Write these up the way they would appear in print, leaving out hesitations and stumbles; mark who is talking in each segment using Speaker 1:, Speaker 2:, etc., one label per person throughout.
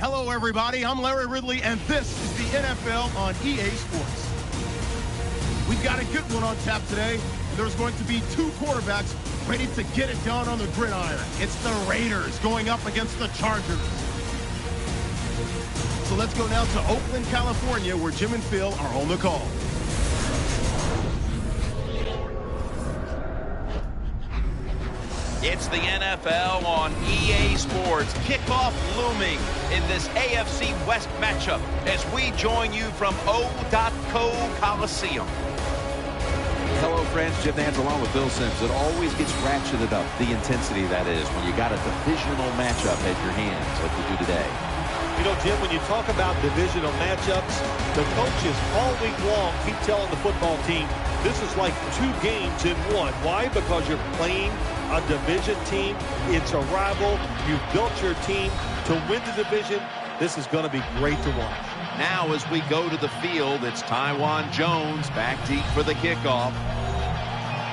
Speaker 1: Hello, everybody. I'm Larry Ridley, and this is the NFL on EA Sports. We've got a good one on tap today. There's going to be two quarterbacks ready to get it done on the gridiron. It's the Raiders going up against the Chargers. So let's go now to Oakland, California, where Jim and Phil are on the call.
Speaker 2: It's the NFL on EA Sports. Kickoff looming in this AFC West matchup as we join you from O.Co Coliseum.
Speaker 3: Hello, friends. Jim Nantz along with Bill Sims. It always gets ratcheted up, the intensity that is, when you got a divisional matchup at your hands like we do today.
Speaker 4: You know, Jim, when you talk about divisional matchups, the coaches all week long keep telling the football team, this is like two games in one. Why? Because you're playing a division team. It's a rival. You've built your team to win the division. This is going to be great to watch.
Speaker 2: Now as we go to the field, it's Tywan Jones back deep for the kickoff.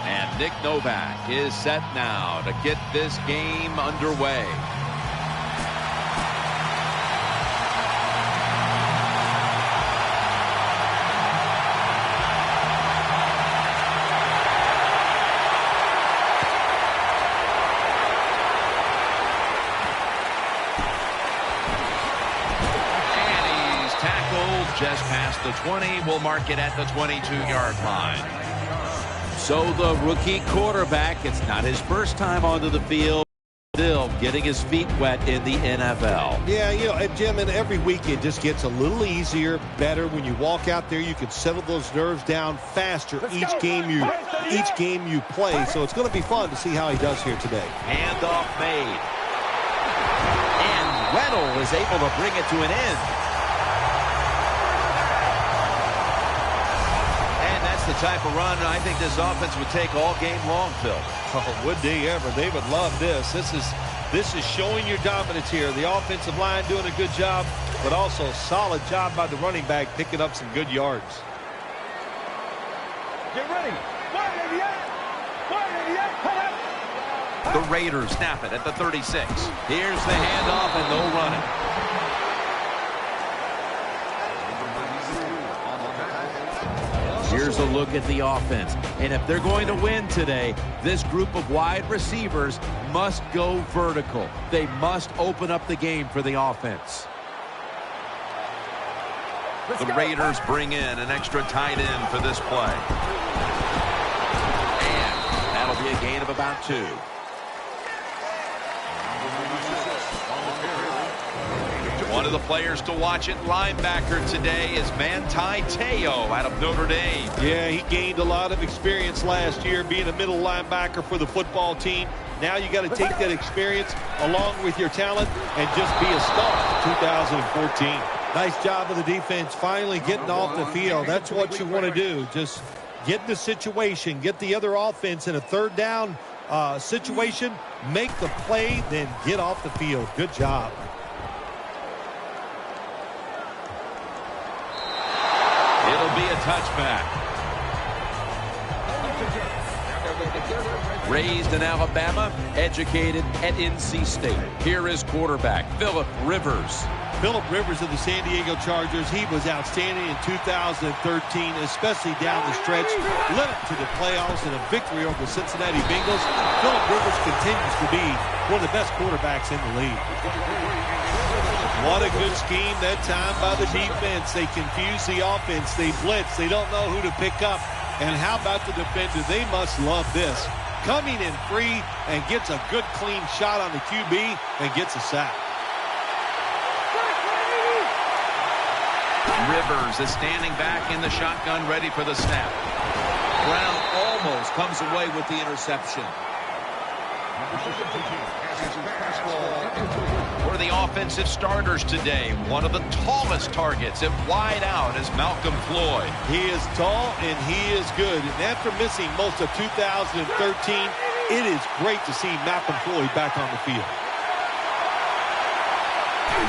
Speaker 2: And Nick Novak is set now to get this game underway. Just past the 20, we'll mark it at the 22-yard line.
Speaker 3: So the rookie quarterback, it's not his first time onto the field, still getting his feet wet in the NFL.
Speaker 4: Yeah, you know, Jim, and every week it just gets a little easier, better. When you walk out there, you can settle those nerves down faster each game you play. So it's going to be fun to see how he does here today.
Speaker 2: Handoff made. And Weddle is able to bring it to an end. The type of run I think this offense would take all game long, Phil.
Speaker 4: Oh, would they ever? They would love this. This is showing your dominance here. The offensive line doing a good job, but also a solid job by the running back picking up some good yards.
Speaker 5: Get ready.
Speaker 2: The Raiders snap it at the 36. Here's the handoff, and they'll run it.
Speaker 3: Here's a look at the offense. And if they're going to win today, this group of wide receivers must go vertical. They must open up the game for the offense.
Speaker 2: The Raiders bring in an extra tight end for this play. And that'll be a gain of about 2. One of the players to watch at linebacker today is Manti Te'o out of Notre Dame.
Speaker 4: Yeah, he gained a lot of experience last year being a middle linebacker for the football team. Now you got to take that experience along with your talent and just be a star in 2014. Nice job of the defense finally getting off the field. That's what you want to do. Just get in the situation, get the other offense in a third down situation, make the play, then get off the field. Good job.
Speaker 2: It'll be a touchback.
Speaker 3: Raised in Alabama, educated at NC State. Here is quarterback Philip Rivers.
Speaker 4: Philip Rivers of the San Diego Chargers, he was outstanding in 2013, especially down the stretch. Led them to the playoffs and a victory over the Cincinnati Bengals. Philip Rivers continues to be one of the best quarterbacks in the league. What a good scheme that time by the defense. They confuse the offense. They blitz. They don't know who to pick up. And how about the defender? They must love this. Coming in free and gets a good clean shot on the QB and gets a sack.
Speaker 2: Rivers is standing back in the shotgun, ready for the snap.
Speaker 3: Brown almost comes away with the interception.
Speaker 2: For the offensive starters today, one of the tallest targets at wide out is Malcolm Floyd.
Speaker 4: He is tall and he is good. And after missing most of 2013, it is great to see Malcolm Floyd back on the field.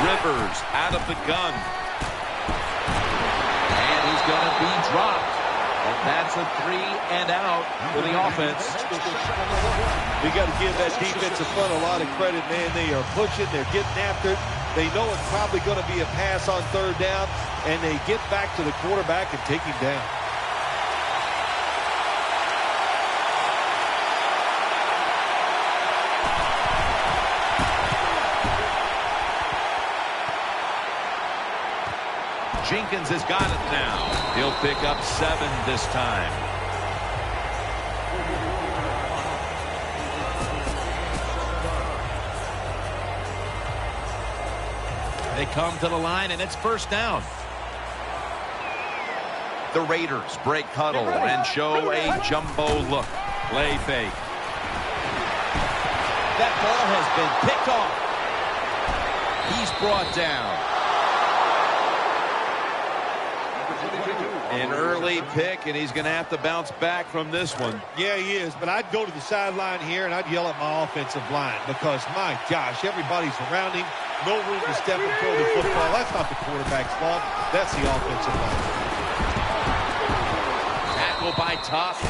Speaker 2: Rivers out of the gun. And he's going to be dropped. And that's a 3 and out for the offense.
Speaker 4: We got to give that defensive front a lot of credit, man. They are pushing. They're getting after it. They know it's probably going to be a pass on third down, and they get back to the quarterback and take him down.
Speaker 2: Jenkins has got it now. He'll pick up 7 this time.
Speaker 3: They come to the line, and it's first down.
Speaker 2: The Raiders break huddle and show a jumbo look. Play fake.
Speaker 3: That ball has been picked off. He's brought down.
Speaker 2: An early pick, and he's going to have to bounce back from this one.
Speaker 4: Yeah, he is, but I'd go to the sideline here, and I'd yell at my offensive line because, my gosh, everybody's around him. No room to step and throw the football. That's not the quarterback's fault. That's the offensive line.
Speaker 2: Tackle by Tough.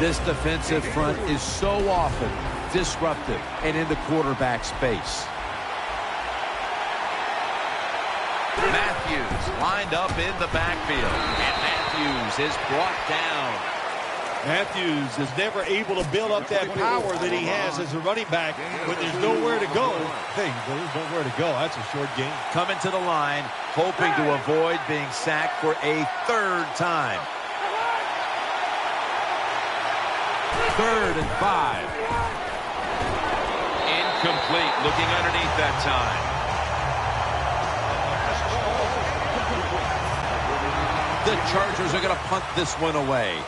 Speaker 3: This defensive front is so often disruptive and in the quarterback's space.
Speaker 2: Matthews lined up in the backfield, and Matthews is brought down.
Speaker 4: Matthews is never able to build up that power that he has as a running back when there's nowhere to go. Hey, there's nowhere to go. That's a short game.
Speaker 3: Coming to the line, hoping to avoid being sacked for a third time. 3rd and 5.
Speaker 2: Incomplete, looking underneath that time.
Speaker 3: The Chargers are going to punt this one away.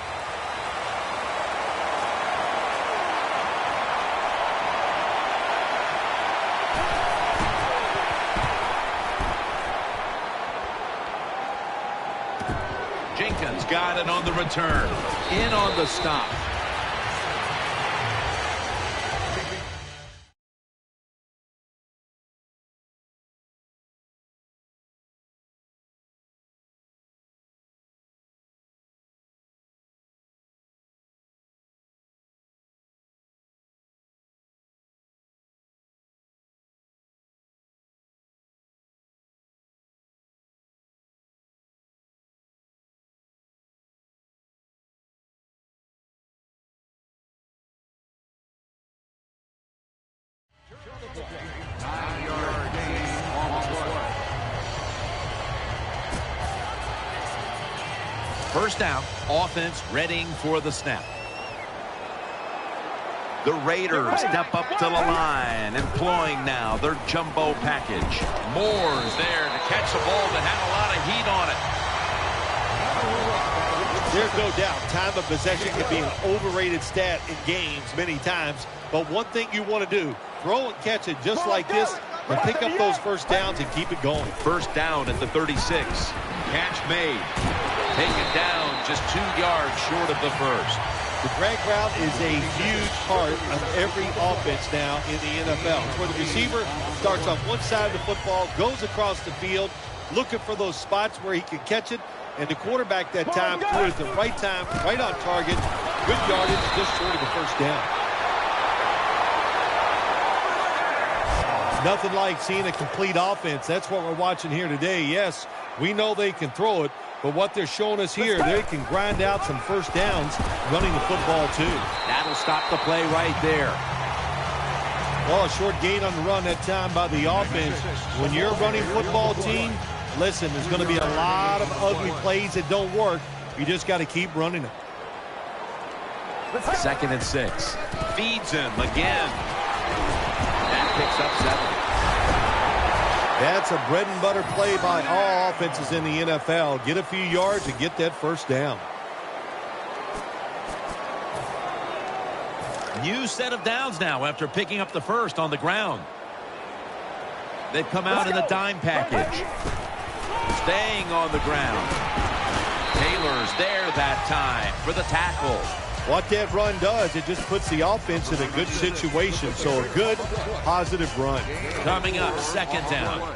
Speaker 2: Jenkins got it on the return.
Speaker 3: In on the stop. First down, offense readying for the snap.
Speaker 2: The Raiders step up to the line, employing now their jumbo package. Moore's there to catch the ball that had a lot of heat on it.
Speaker 4: There's no doubt time of possession can be an overrated stat in games many times, but one thing you want to do, throw and catch it just like this and pick up those first downs and keep it going.
Speaker 2: First down at the 36. Catch made. Taken down just 2 yards short of the first.
Speaker 4: The drag route is a huge part of every offense now in the NFL. Where the receiver starts on one side of the football, goes across the field, looking for those spots where he can catch it, and the quarterback that time threw it at the right time, right on target, good yardage, just short of the first down. Nothing like seeing a complete offense. That's what we're watching here today. Yes, we know they can throw it, but what they're showing us here, they can grind out some first downs running the football too.
Speaker 3: That'll stop the play right there.
Speaker 4: Well, a short gain on the run that time by the offense. When you're a running football team, listen, there's going to be a lot of ugly plays that don't work. You just got to keep running them.
Speaker 3: 2nd and 6.
Speaker 2: Feeds him again. That picks up 7.
Speaker 4: That's a bread and butter play by all offenses in the NFL. Get a few yards and get that first down.
Speaker 3: New set of downs now after picking up the first on the ground. They've come out in the dime package. Staying on the ground. Taylor's there that time for the tackle.
Speaker 4: What that run does, it just puts the offense in a good situation. So a good, positive run.
Speaker 3: Coming up, 2nd down.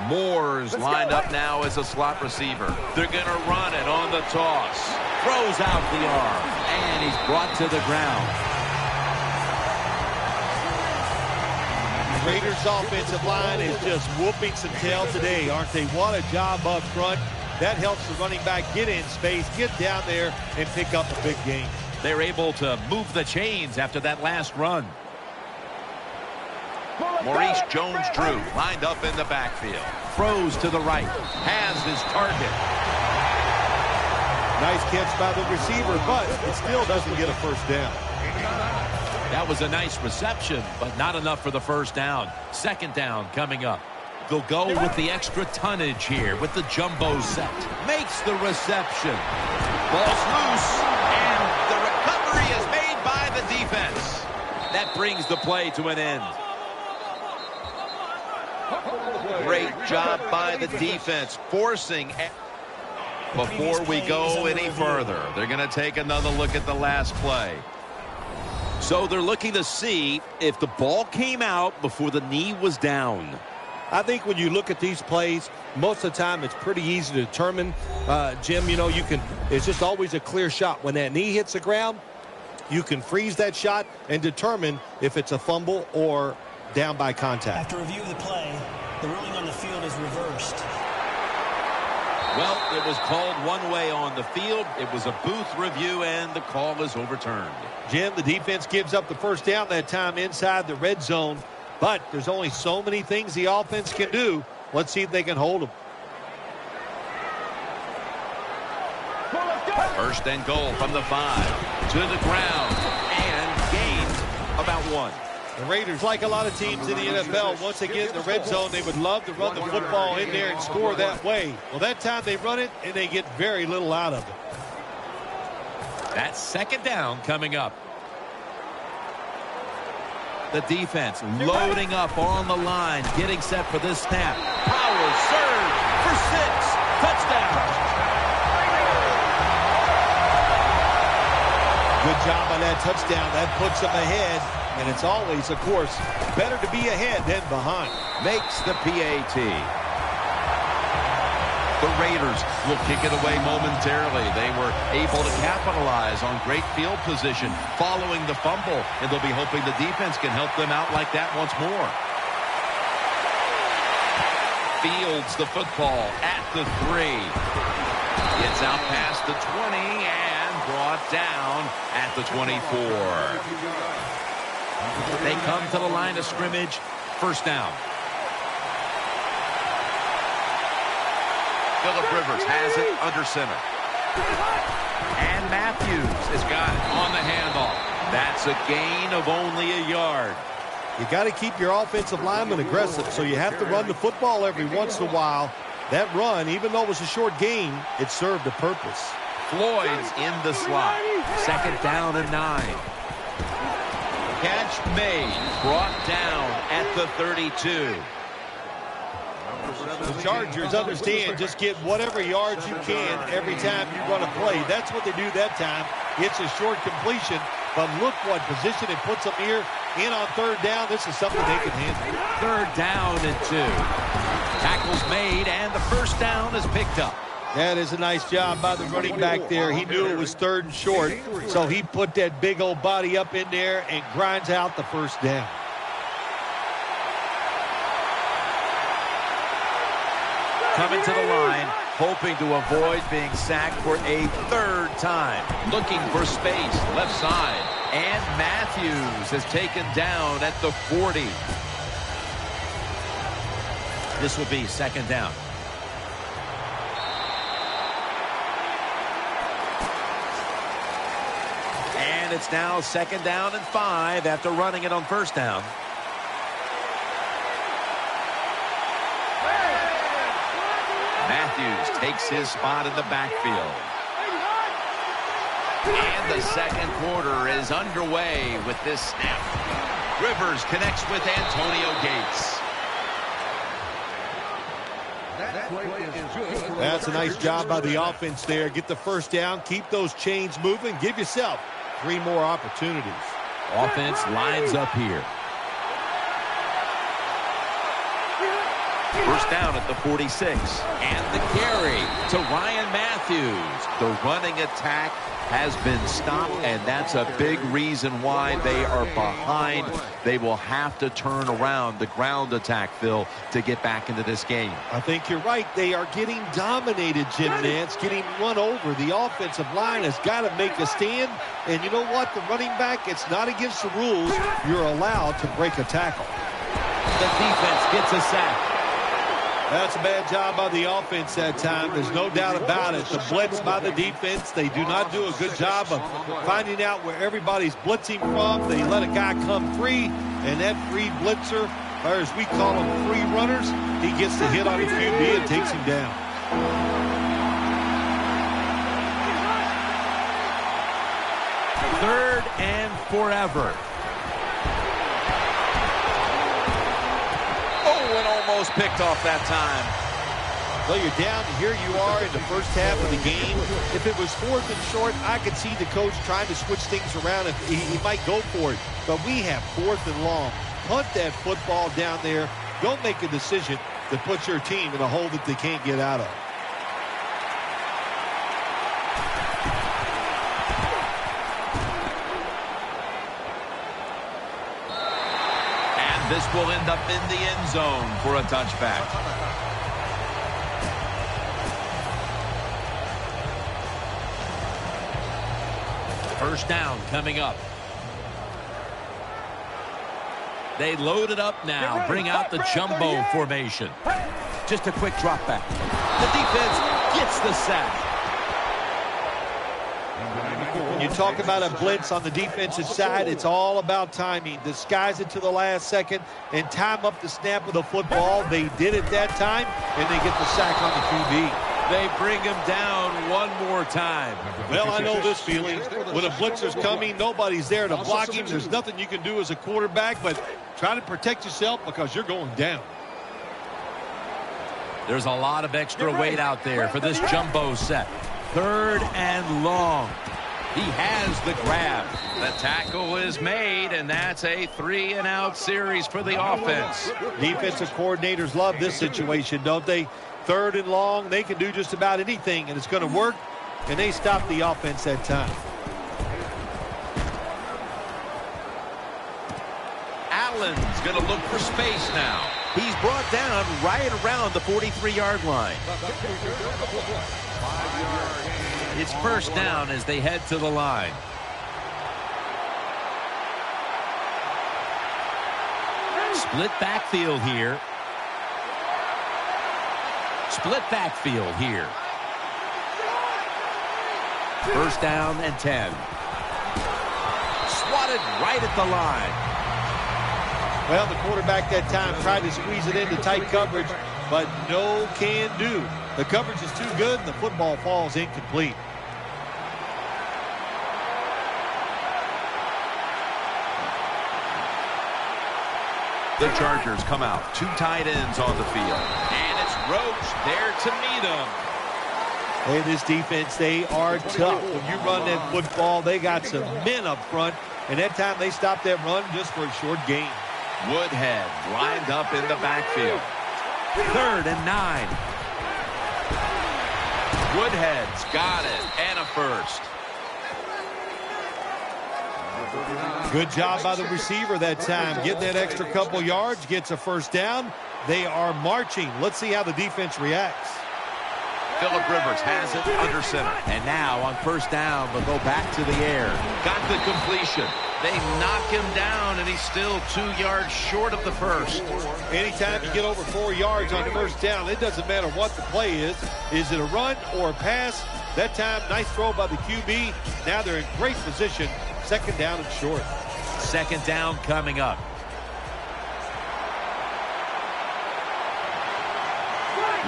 Speaker 2: Moore's lined up now as a slot receiver. They're going to run it on the toss.
Speaker 3: Throws out the arm, and he's brought to the ground.
Speaker 4: Raiders' offensive line is just whooping some tail today, aren't they? What a job up front. That helps the running back get in space, get down there, and pick up a big gain.
Speaker 3: They're able to move the chains after that last run. Maurice Jones-Drew lined up in the backfield. Throws to the right. Has his target.
Speaker 4: Nice catch by the receiver, but it still doesn't get a first down.
Speaker 3: That was a nice reception, but not enough for the first down. Second down coming up. They'll go with the extra tonnage here with the jumbo set. Makes the reception. Ball's loose, and the recovery is made by the defense. That brings the play to an end. Great job by the defense, forcing. Before we go any further, they're going to take another look at the last play. So they're looking to see if the ball came out before the knee was down.
Speaker 4: I think when you look at these plays, most of the time it's pretty easy to determine, Jim, you know, it's just always a clear shot. When that knee hits the ground, you can freeze that shot and determine if it's a fumble or down by contact.
Speaker 5: After review of the play, the ruling on the field is reversed.
Speaker 3: Well, it was called one way on the field. It was a booth review, and the call is overturned.
Speaker 4: Jim, the defense gives up the first down that time inside the red zone, but there's only so many things the offense can do. Let's see if they can hold them.
Speaker 3: First and goal from the 5 to the ground, and gained about 1.
Speaker 4: The Raiders, like a lot of teams in the NFL, once they get in the red zone, they would love to run the football in there and score that way. Well, that time they run it, and they get very little out of it.
Speaker 3: That's second down coming up. The defense loading up on the line, getting set for this snap. Power surge for 6. Touchdown.
Speaker 4: Good job on that touchdown. That puts them ahead. And it's always, of course, better to be ahead than behind.
Speaker 3: Makes the PAT. The Raiders will kick it away momentarily. They were able to capitalize on great field position following the fumble, and they'll be hoping the defense can help them out like that once more. Fields the football at the 3. Gets out past the 20 and brought down at the 24. They come to the line of scrimmage. First down. Phillip Rivers has it under center. And Matthews has got it on the handoff. That's a gain of only a yard.
Speaker 4: You got to keep your offensive lineman aggressive, so you have to run the football every once in a while. That run, even though it was a short gain, it served a purpose.
Speaker 3: Floyd's in the slot. Second down and 9. Catch made, brought down at the 32.
Speaker 4: The Chargers understand just get whatever yards you can every time you run a play. That's what they do that time. It's a short completion, but look what position it puts them here in on third down. This is something they can handle.
Speaker 3: Third down and 2. Tackles made, and the first down is picked up.
Speaker 4: That is a nice job by the running back there. He knew it was third and short, so he put that big old body up in there and grinds out the first down.
Speaker 3: Coming to the line, hoping to avoid being sacked for a third time. Looking for space, left side. And Matthews has taken down at the 40. This will be second down. And it's now second down and 5 after running it on first down. Matthews takes his spot in the backfield. And the second quarter is underway with this snap. Rivers connects with Antonio Gates.
Speaker 4: That's a nice job by the offense there. Get the first down, keep those chains moving, give yourself 3 more opportunities.
Speaker 3: Offense lines up here. First down at the 46. And the carry to Ryan Matthews. The running attack has been stopped, and that's a big reason why they are behind. They will have to turn around the ground attack, Phil, to get back into this game.
Speaker 4: I think you're right. They are getting dominated, Jim Nance, getting run over. The offensive line has got to make a stand. And you know what? The running back, it's not against the rules. You're allowed to break a tackle.
Speaker 3: The defense gets a sack.
Speaker 4: That's a bad job by the offense that time. There's no doubt about it. The blitz by the defense, they do not do a good job of finding out where everybody's blitzing from. They let a guy come free, and that free blitzer, or as we call them, free runners, he gets the hit on the QB and takes him down.
Speaker 3: Third and forever. And almost picked off that time.
Speaker 4: Well, you're down. Here you are in the first half of the game. If it was 4th and short, I could see the coach trying to switch things around. If he might go for it. But we have 4th and long. Punt that football down there. Don't make a decision to put your team in a hole that they can't get out of.
Speaker 3: This will end up in the end zone for a touchback. First down coming up. They load it up now. Bring out the jumbo formation. Just a quick drop back. The defense gets the sack.
Speaker 4: When you talk about a blitz on the defensive side, it's all about timing. Disguise it to the last second and time up the snap of the football. They did it that time, and they get the sack on the QB.
Speaker 3: They bring him down one more time.
Speaker 4: Well, I know this feeling. When a blitzer's coming, nobody's there to block him. There's nothing you can do as a quarterback, but try to protect yourself because you're going down.
Speaker 3: There's a lot of extra weight out there for this jumbo set. Third and long. He has the grab. The tackle is made, and that's a 3-and-out series for the offense.
Speaker 4: Defensive coordinators love this situation, don't they? Third and long, they can do just about anything, and it's going to work, and they stop the offense that time.
Speaker 3: Allen's going to look for space now. He's brought down right around the 43-yard line. It's first down as they head to the line. Split backfield here. Split backfield here. First down and 10. Swatted right at the line.
Speaker 4: Well, the quarterback that time tried to squeeze it into tight coverage, but no can do. The coverage is too good, and the football falls incomplete.
Speaker 3: The Chargers come out. 2 tight ends on the field. And it's Roach there to meet them.
Speaker 4: Hey, this defense, they are tough. When you run that football, they got some men up front. And that time they stopped that run just for a short gain.
Speaker 3: Woodhead lined up in the backfield. 3rd and 9. Woodhead's got it. And a first.
Speaker 4: Good job by the receiver that time. Getting that extra couple yards, gets a first down. They are marching. Let's see how the defense reacts.
Speaker 3: Phillip Rivers has it under center. And now on first down, they'll go back to the air. Got the completion. They knock him down, and he's still 2 yards short of the first.
Speaker 4: Anytime you get over 4 yards on first down, it doesn't matter what the play is. Is it a run or a pass? That time, nice throw by the QB. Now they're in great position. 2nd down and short.
Speaker 3: 2nd down coming up.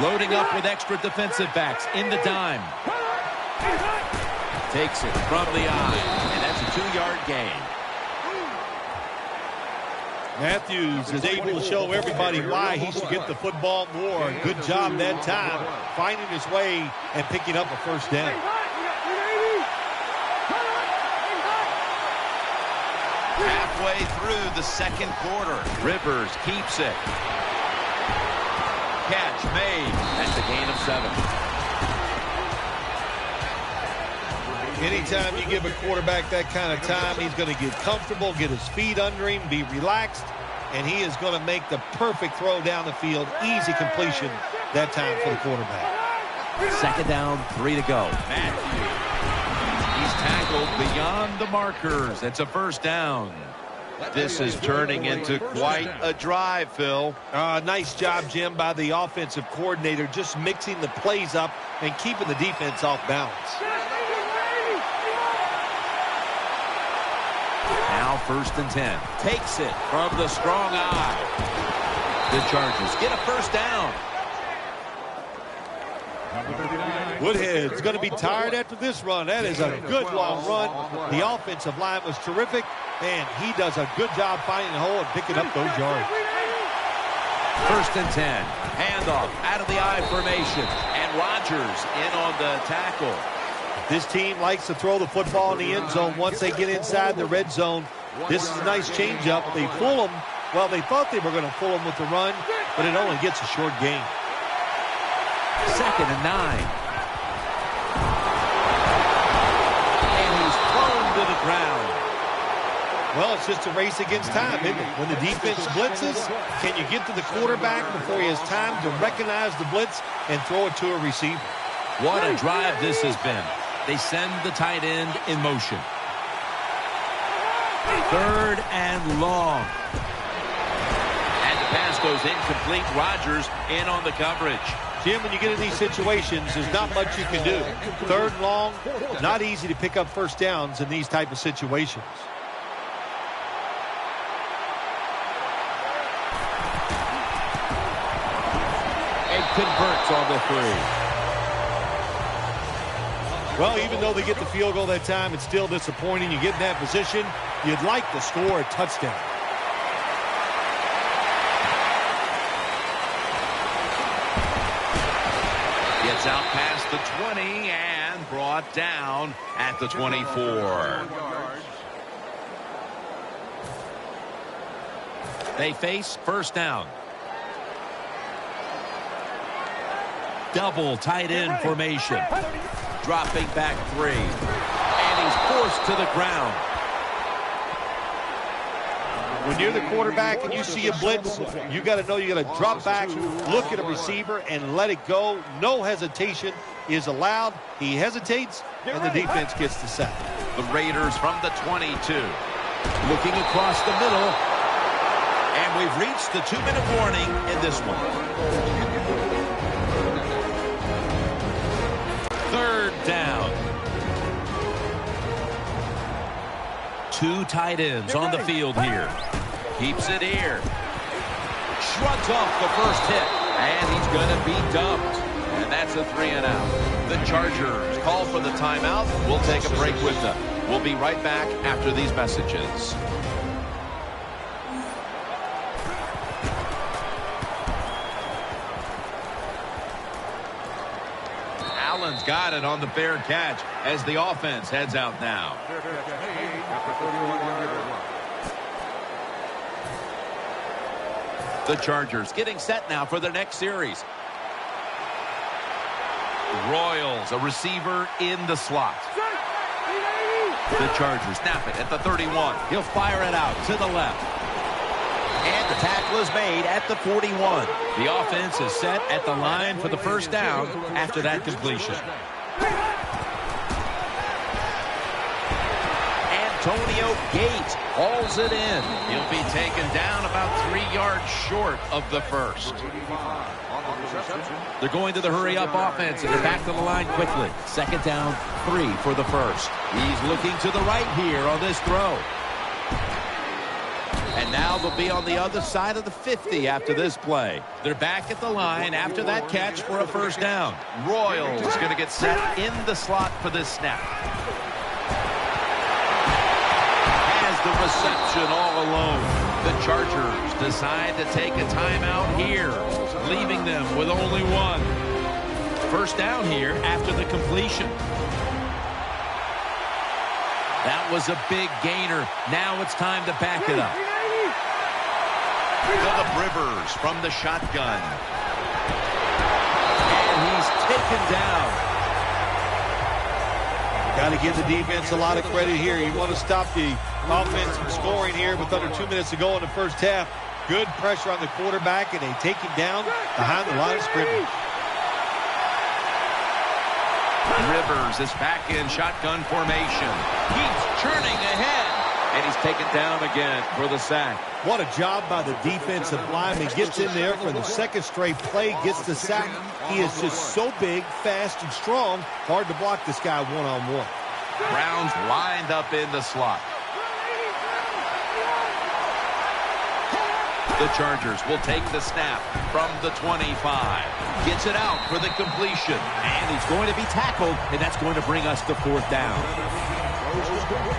Speaker 3: Loading up with extra defensive backs in the dime. Takes it from the eye, and that's a 2-yard gain.
Speaker 4: Matthews is able to show everybody why he should get the football more. Good job that time, finding his way and picking up a first down.
Speaker 3: Halfway through the 2nd quarter, Rivers keeps it. catch made. That's a gain of 7.
Speaker 4: Anytime you give a quarterback that kind of time, he's going to get comfortable, get his feet under him, be relaxed, and he is going to make the perfect throw down the field. Easy completion that time for the quarterback.
Speaker 3: 2nd down, 3 to go. Matthew. He's tackled beyond the markers. It's a 1st down.
Speaker 2: This is turning into quite a drive, Phil.
Speaker 4: Nice job, Jim, by the offensive coordinator, just mixing the plays up and keeping the defense off balance.
Speaker 3: Now 1st and 10. Takes it from the strong eye. The Chargers get a 1st down.
Speaker 4: Woodhead's going to be tired after this run. That is a good long run. The offensive line was terrific, and he does a good job finding the hole and picking up those yards.
Speaker 3: 1st and 10. Handoff out of the I formation, and Rodgers in on the tackle.
Speaker 4: This team likes to throw the football in the end zone once they get inside the red zone. This is a nice changeup. They fool them. Well, they thought they were going to fool them with the run, but it only gets a short gain.
Speaker 3: 2nd and 9. And he's thrown to the ground.
Speaker 4: Well, it's just a race against time, isn't it? When the defense blitzes, can you get to the quarterback before he has time to recognize the blitz and throw it to a receiver?
Speaker 3: What a drive this has been. They send the tight end in motion. 3rd and long. And the pass goes incomplete. Rodgers in on the coverage.
Speaker 4: Jim, when you get in these situations, there's not much you can do. 3rd and long, not easy to pick up 1st downs in these type of situations.
Speaker 3: And converts on the 3.
Speaker 4: Well, even though they get the field goal that time, it's still disappointing. You get in that position, you'd like to score a touchdown.
Speaker 2: Gets out past the 20 and brought down at the 24.
Speaker 3: They face 1st down. Double tight end formation. Dropping back 3. And he's forced to the ground.
Speaker 4: When you're the quarterback and you see a blitz, you got to know you got to drop back, look at a receiver, and let it go. No hesitation is allowed. He hesitates, and the defense gets the sack.
Speaker 2: The Raiders from the 22.
Speaker 3: Looking across the middle. And we've reached the 2-minute warning in this one. 3rd down. 2 tight ends on the field here. Keeps it here. Shrugs off the first hit. And he's going to be dumped.
Speaker 2: And that's a 3 and out. The Chargers call for the timeout. We'll take a break with them. We'll be right back after these messages. Allen's got it on the fair catch as the offense heads out now.
Speaker 3: The Chargers getting set now for their next series.
Speaker 2: Royals, a receiver in the slot.
Speaker 3: The Chargers snap it at the 31. He'll fire it out to the left. And the tackle is made at the 41. The offense is set at the line for the 1st down after that completion. Antonio Gates hauls it in.
Speaker 2: He'll be taken down about 3 yards short of the 1st.
Speaker 3: They're going to the hurry-up offense, and they're back to the line quickly. 2nd down, 3 for the 1st. He's looking to the right here on this throw. And now they'll be on the other side of the 50 after this play. They're back at the line after that catch for a 1st down.
Speaker 2: Royals is going to get set in the slot for this snap.
Speaker 3: Has the reception all alone. The Chargers decide to take a timeout here, leaving them with only 1. 1st down here after the completion. That was a big gainer. Now it's time to back it up.
Speaker 2: Philip Rivers from the shotgun.
Speaker 3: second down.
Speaker 4: Got to give the defense a lot of credit here. You want to stop the offense from scoring here with under 2 minutes to go in the first half. Good pressure on the quarterback, and they take him down behind the line of scrimmage.
Speaker 2: Rivers is back in shotgun formation. He's churning ahead, and he's taken down again for the sack.
Speaker 4: What a job by the defensive lineman. Gets in there for the second straight play, gets the sack. He is just so big, fast, and strong. Hard to block this guy one-on-one.
Speaker 2: Browns lined up in the slot. The Chargers will take the snap from the 25. Gets it out for the completion.
Speaker 3: And he's going to be tackled, and that's going to bring us to fourth down.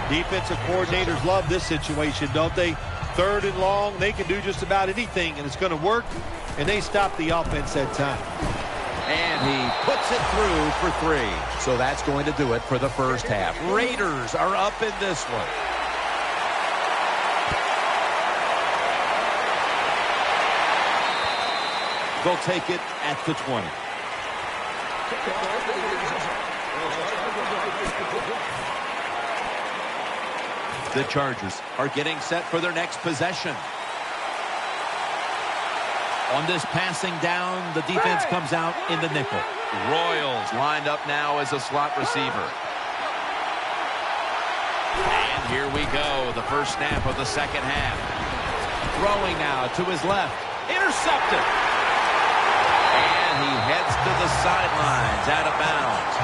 Speaker 4: Defensive coordinators love this situation, don't they? Third and long, they can do just about anything, and it's going to work, and they stop the offense that time.
Speaker 3: And he puts it through for 3. So that's going to do it for the first half. Raiders are up in this one. They'll take it at the 20. The Chargers are getting set for their next possession. On this passing down, the defense comes out in the nickel.
Speaker 2: Royals lined up now as a slot receiver. And here we go, the first snap of the second half.
Speaker 3: Throwing now to his left. Intercepted.
Speaker 2: And he heads to the sidelines, out of bounds.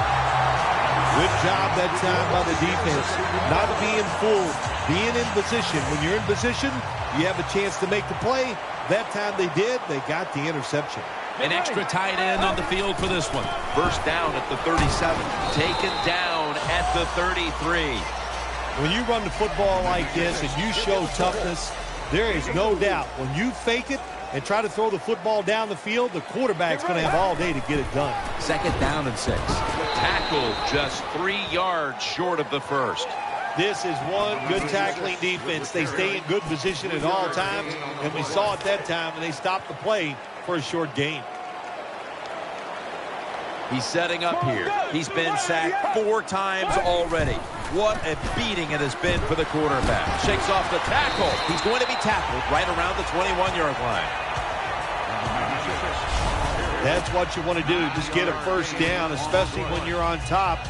Speaker 4: Good job that time by the defense. Not being fooled, being in position. When you're in position, you have a chance to make the play. That time they did, they got the interception.
Speaker 3: An extra tight end on the field for this one.
Speaker 2: First down at the 37. Taken down at the 33.
Speaker 4: When you run the football like this and you show toughness, there is no doubt when you fake it and try to throw the football down the field, the quarterback's going to have all day to get it done.
Speaker 3: Second down and 6.
Speaker 2: Tackled just 3 yards short of the first.
Speaker 4: This is one good tackling defense. They stay in good position at all times, and we saw it that time, and they stopped the play for a short gain.
Speaker 3: He's setting up here. He's been sacked 4 times already. What a beating it has been for the quarterback. Shakes off the tackle. He's going to be tackled right around the 21-yard line.
Speaker 4: That's what you want to do. Just get a first down, especially when you're on top.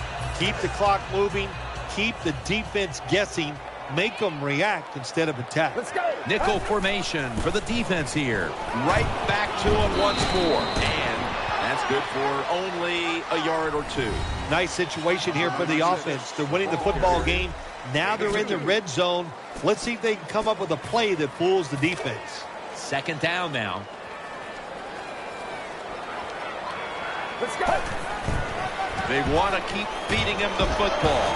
Speaker 4: Keep the clock moving. Keep the defense guessing. Make them react instead of attack.
Speaker 3: Let's go. Nickel formation for the defense here. Right back to him once more. And that's good for only a yard or 2.
Speaker 4: Nice situation here for the offense. They're winning the football game. Now they're in the red zone. Let's see if they can come up with a play that fools the defense.
Speaker 3: Second down now. Let's go.
Speaker 2: They want to keep feeding him the football.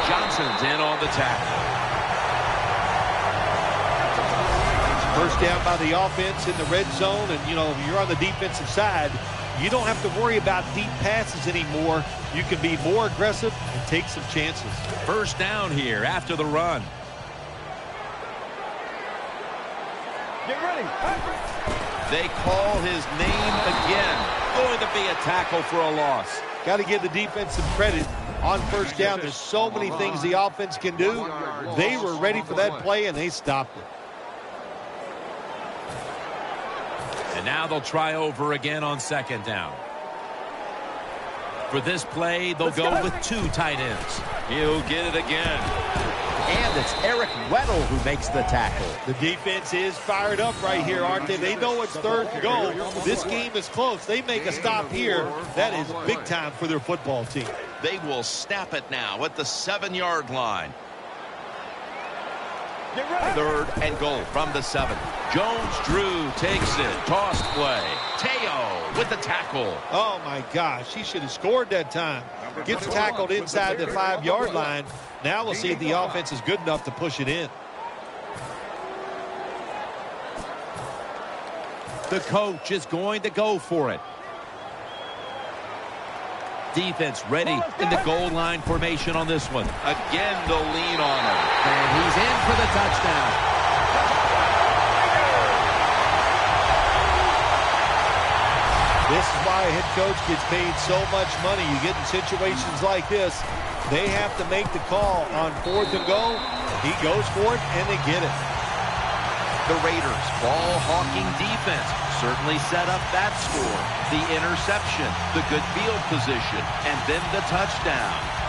Speaker 2: Johnson's in on the tackle.
Speaker 4: First down by the offense in the red zone, and you know, if you're on the defensive side, you don't have to worry about deep passes anymore. You can be more aggressive and take some chances.
Speaker 3: First down here after the run.
Speaker 2: Get ready. They call his name again.
Speaker 3: Going to be a tackle for a loss.
Speaker 4: Got to give the defense some credit. On first down, there's so many things the offense can do. They were ready for that play, and they stopped it.
Speaker 3: And now they'll try over again on second down. For this play, they'll go with 2 tight ends.
Speaker 2: He'll get it again.
Speaker 3: And it's Eric Weddle who makes the tackle.
Speaker 4: The defense is fired up right here, aren't they? They know it's third and goal. This game is close. They make a stop here. That is big time for their football team.
Speaker 2: They will snap it now at the 7-yard line. Third and goal from the 7. Jones-Drew takes it. Tossed play. Teo with the tackle.
Speaker 4: Oh, my gosh. He should have scored that time. Gets tackled inside the 5-yard line. Now we'll see if the offense is good enough to push it in.
Speaker 3: The coach is going to go for it. Defense ready in the goal line formation on this one.
Speaker 2: Again, they'll lean on him.
Speaker 3: And he's in for the touchdown.
Speaker 4: This is why why a head coach gets paid so much money. You get in situations like this, they have to make the call on 4th and go. He goes for it, and they get it.
Speaker 2: The Raiders' ball-hawking defense certainly set up that score. The interception, the good field position, and then the touchdown.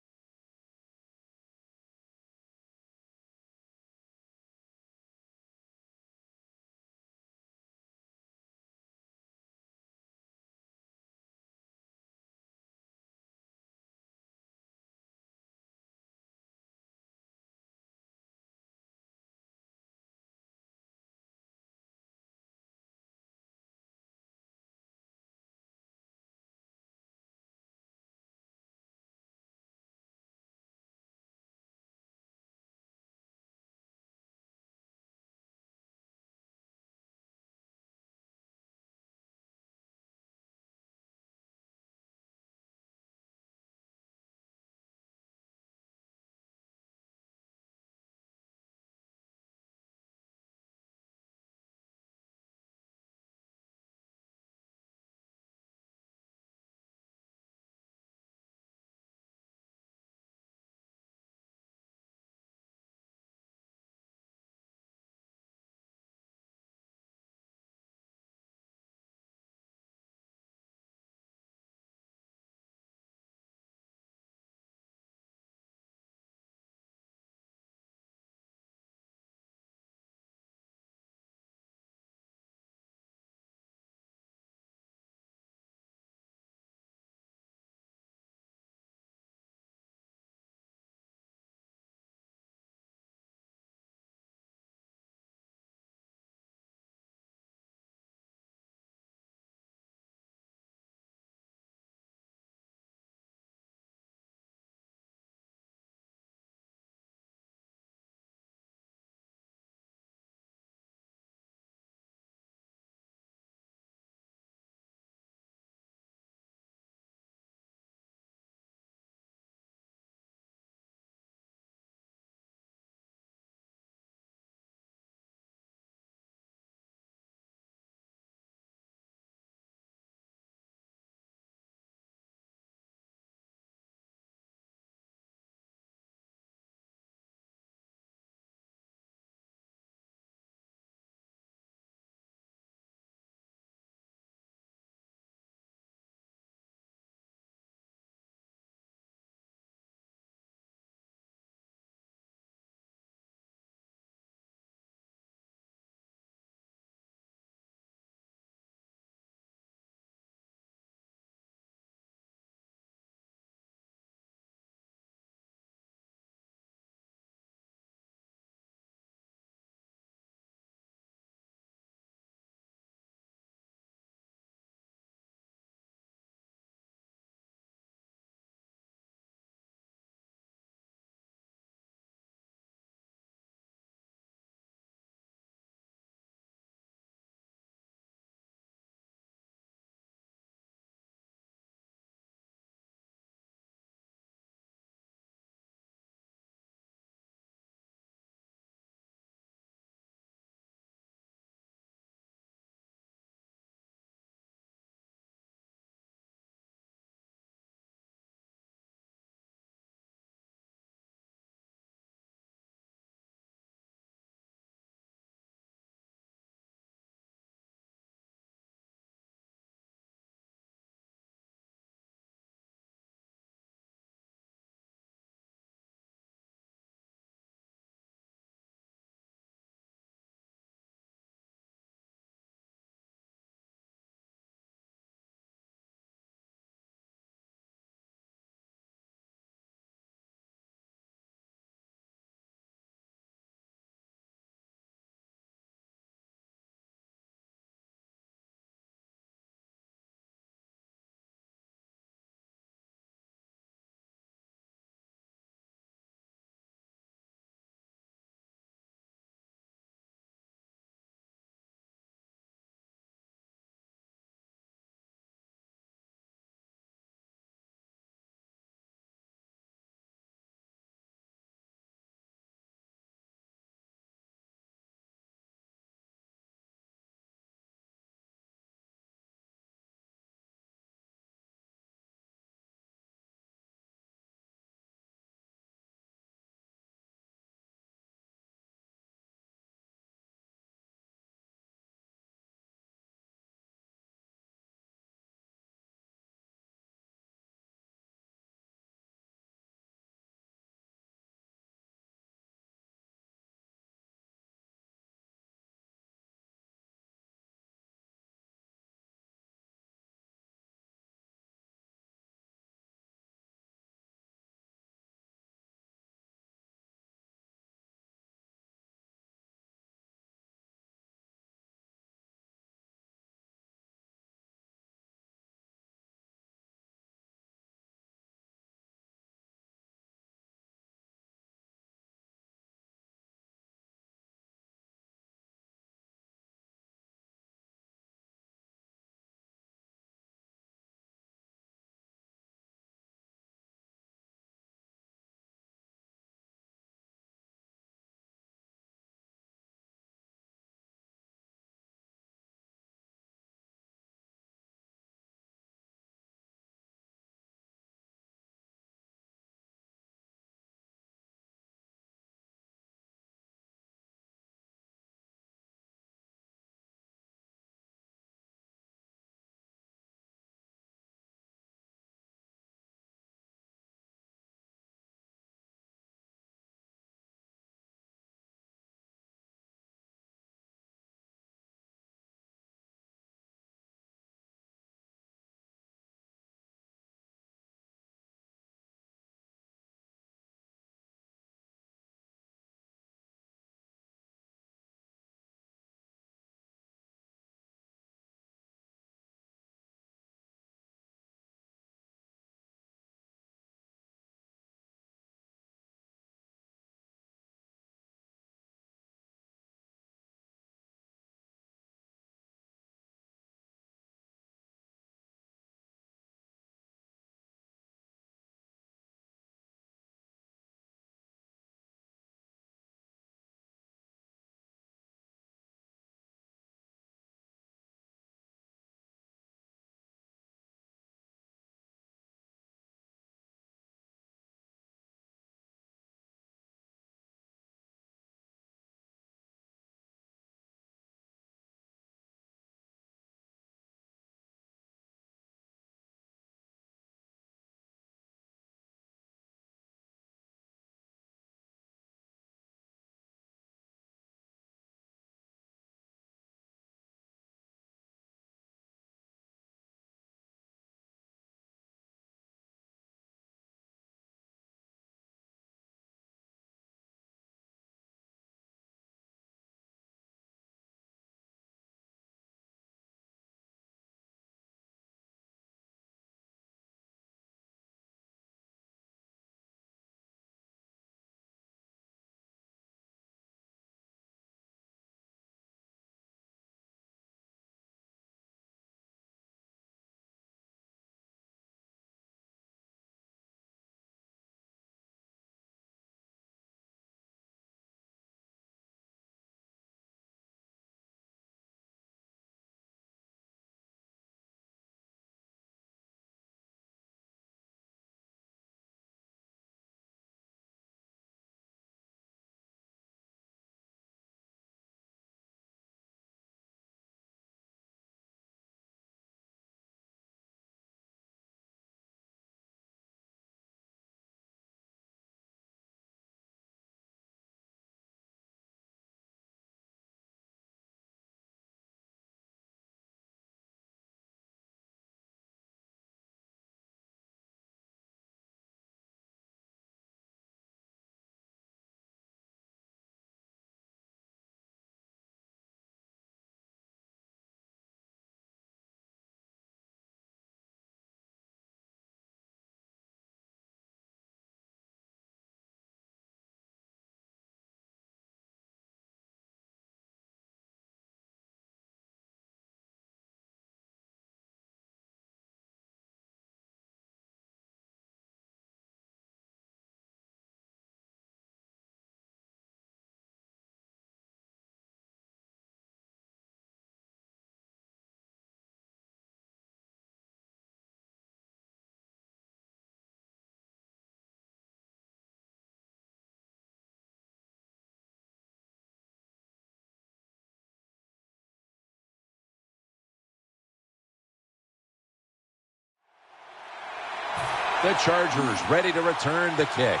Speaker 3: The Chargers ready to return the kick.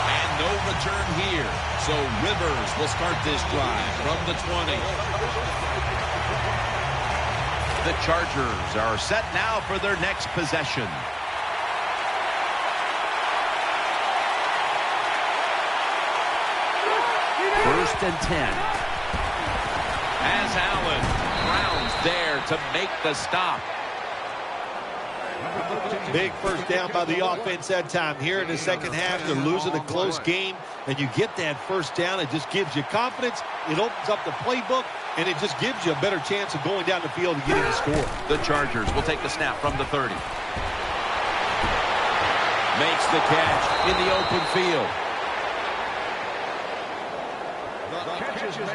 Speaker 3: And no return here. So Rivers will start this drive from the 20. The Chargers are set now for their next possession. First and 10. As Allen Brown's there to make the stop.
Speaker 4: Big first down by the offense that time. Here in the second half, they're losing a close game, and you get that first down. It just gives you confidence. It opens up the playbook, and it just gives you a better chance of going down the field and getting the score.
Speaker 3: The Chargers will take the snap from the 30. Makes the catch in the open field.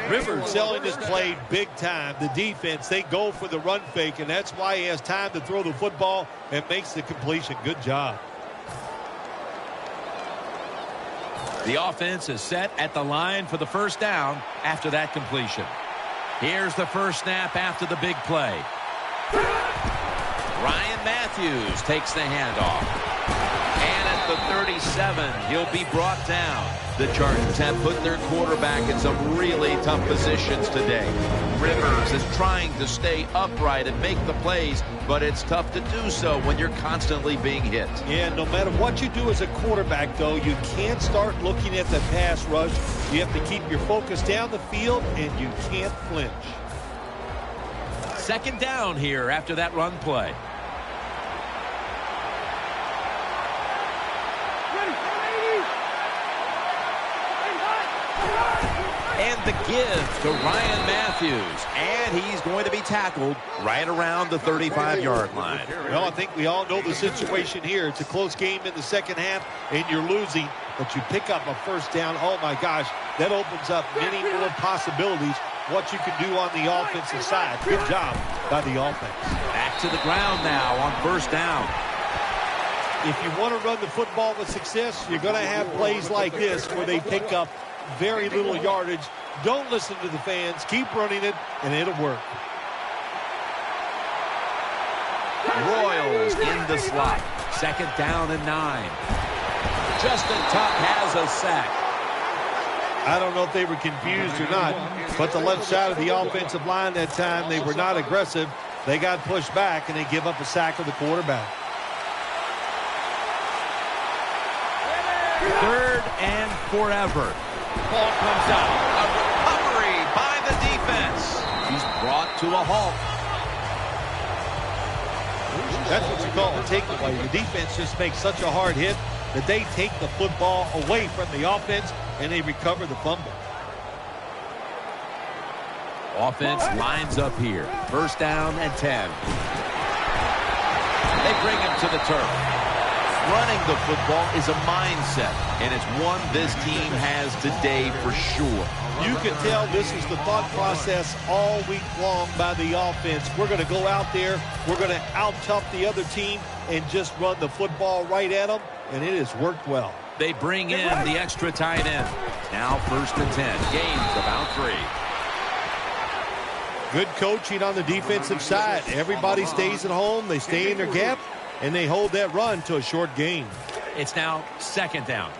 Speaker 4: Rivers selling this play big time. The defense, they go for the run fake, and that's why he has time to throw the football and makes the completion. Good job.
Speaker 3: The offense is set at the line for the first down after that completion. Here's the first snap after the big play. Ryan Matthews takes the handoff. And at the 37, he'll be brought down. The Chargers have put their quarterback in some really tough positions today. Rivers is trying to stay upright and make the plays, but it's tough to do so when you're constantly being hit.
Speaker 4: Yeah, no matter what you do as a quarterback, though, you can't start looking at the pass rush. You have to keep your focus down the field, and you can't flinch.
Speaker 3: Second down here after that run play. And the give to Ryan Matthews. And he's going to be tackled right around the 35-yard line.
Speaker 4: Well, I think we all know the situation here. It's a close game in the second half, and you're losing, but you pick up a first down. Oh, my gosh, that opens up many more possibilities what you can do on the offensive side. Good job by the offense.
Speaker 3: Back to the ground now on first down.
Speaker 4: If you want to run the football with success, you're going to have plays like this where they pick up very little yardage. Don't listen to the fans. Keep running it, and it'll work.
Speaker 3: Royals in the slot. Second down and 9. Justin Tuck has a sack.
Speaker 4: I don't know if they were confused or not, but the left side of the offensive line that time, they were not aggressive. They got pushed back, and they give up a sack of the quarterback.
Speaker 3: Third and forever. Ball comes out. A recovery by the defense. He's brought to a halt.
Speaker 4: That's what you call a takeaway. The defense just makes such a hard hit that they take the football away from the offense and they recover the fumble.
Speaker 3: Offense lines up here. First down and 10. They bring him to the turf. Running the football is a mindset, and it's one this team has today for sure.
Speaker 4: You can tell this is the thought process all week long by the offense. We're going to go out there, we're going to out-tough the other team and just run the football right at them, and it has worked well.
Speaker 3: They bring in the extra tight end. Now first and 10. Gains about 3.
Speaker 4: Good coaching on the defensive side. Everybody stays at home, they stay in their gap, and they hold that run to a short gain.
Speaker 3: It's now second down.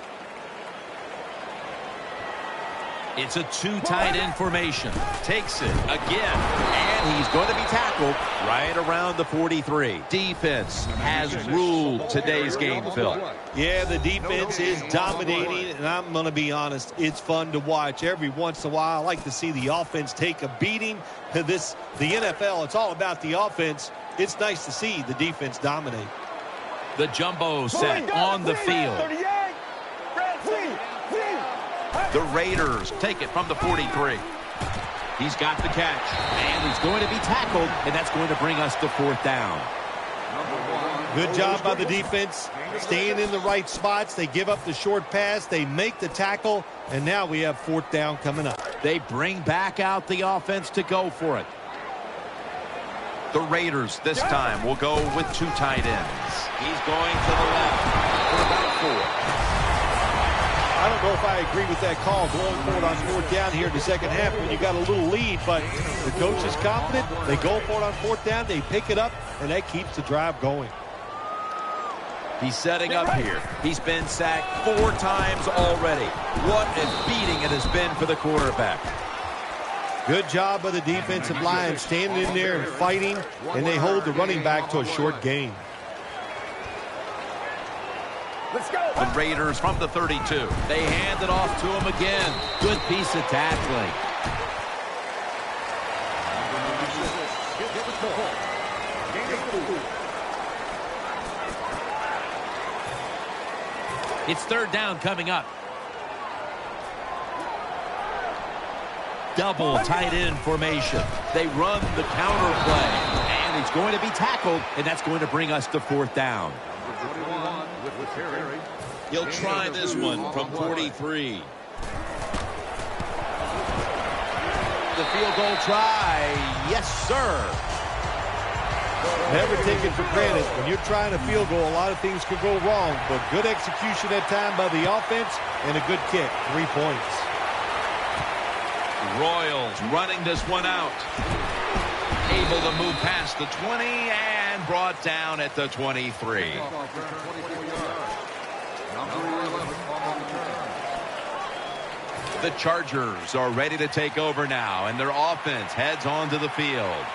Speaker 3: It's a 2 tight end formation. Takes it again. And he's going to be tackled right around the 43. Defense has ruled today's game, Phil.
Speaker 4: Yeah, the defense is dominating, and I'm going to be honest, it's fun to watch. Every once in a while, I like to see the offense take a beating. The NFL, it's all about the offense. It's nice to see the defense dominate.
Speaker 3: The jumbo set on the field. The Raiders take it from the 43. He's got the catch, and he's going to be tackled, and that's going to bring us to fourth down.
Speaker 4: Good job by the defense, staying in the right spots. They give up the short pass, they make the tackle, and now we have fourth down coming up.
Speaker 3: They bring back out the offense to go for it. The Raiders this time will go with 2 tight ends. He's going to the left for about 4.
Speaker 4: I don't know if I agree with that call, going for it on 4th down here in the second half when you got a little lead, but the coach is confident. They go for it on 4th down, they pick it up, and that keeps the drive going.
Speaker 3: He's setting up here. He's been sacked 4 times already. What a beating it has been for the quarterback.
Speaker 4: Good job by the defensive line, standing in there and fighting, and they hold the running back to a short gain.
Speaker 3: Let's go. The Raiders from the 32. They hand it off to him again. Good piece of tackling. It's 3rd down coming up. Double tight end formation. They run the counter play. And he's going to be tackled, and that's going to bring us to 4th down. He'll try this one from 43. The field goal try. Yes, sir.
Speaker 4: Never take it for granted. When you're trying a field goal, a lot of things can go wrong, but good execution that time by the offense and a good kick. 3 points.
Speaker 2: Royals running this one out. Able to move past the 20 and brought down at the 23. The Chargers are ready to take over now, and their offense heads onto the field.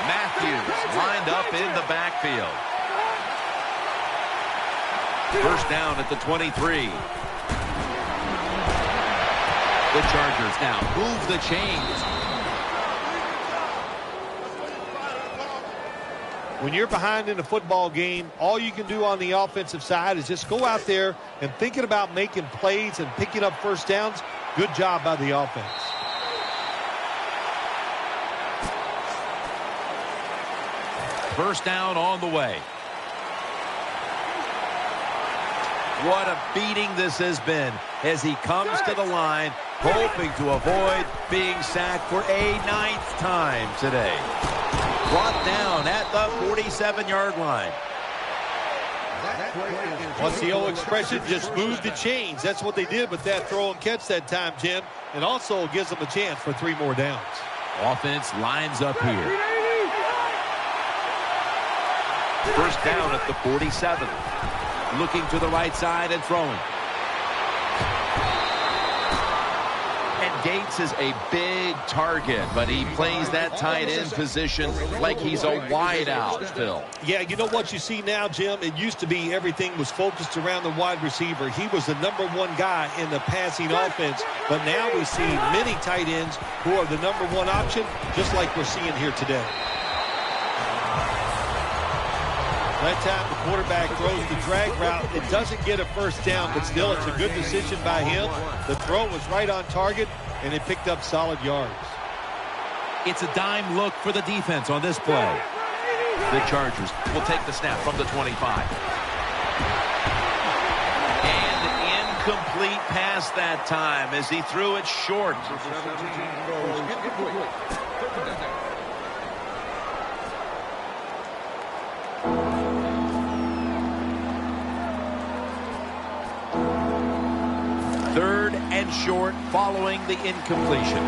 Speaker 2: Matthews lined up in the backfield. 1st down at the 23. The Chargers now move the chains.
Speaker 4: When you're behind in a football game, all you can do on the offensive side is just go out there and thinking about making plays and picking up 1st downs. Good job by the offense.
Speaker 3: First down on the way. What a beating this has been as he comes to the line, hoping to avoid being sacked for a 9th time today. Brought down at the 47-yard line.
Speaker 4: What's the old expression? Just move the chains. That's what they did with that throw and catch that time, Jim. And also gives them a chance for 3 more downs.
Speaker 3: Offense lines up here. First down at the 47. Looking to the right side and throwing. And Gates is a big target, but he plays that tight end position like he's a wide out, Phil.
Speaker 4: Yeah, you know what you see now, Jim? It used to be everything was focused around the wide receiver. He was the #1 guy in the passing offense, but now we see many tight ends who are the #1 option, just like we're seeing here today. That time the quarterback throws the drag route. It doesn't get a first down, but still it's a good decision by him. The throw was right on target, and it picked up solid yards.
Speaker 3: It's a dime look for the defense on this play. The Chargers will take the snap from the 25. And incomplete pass that time as he threw it short. Third and short following the incompletion.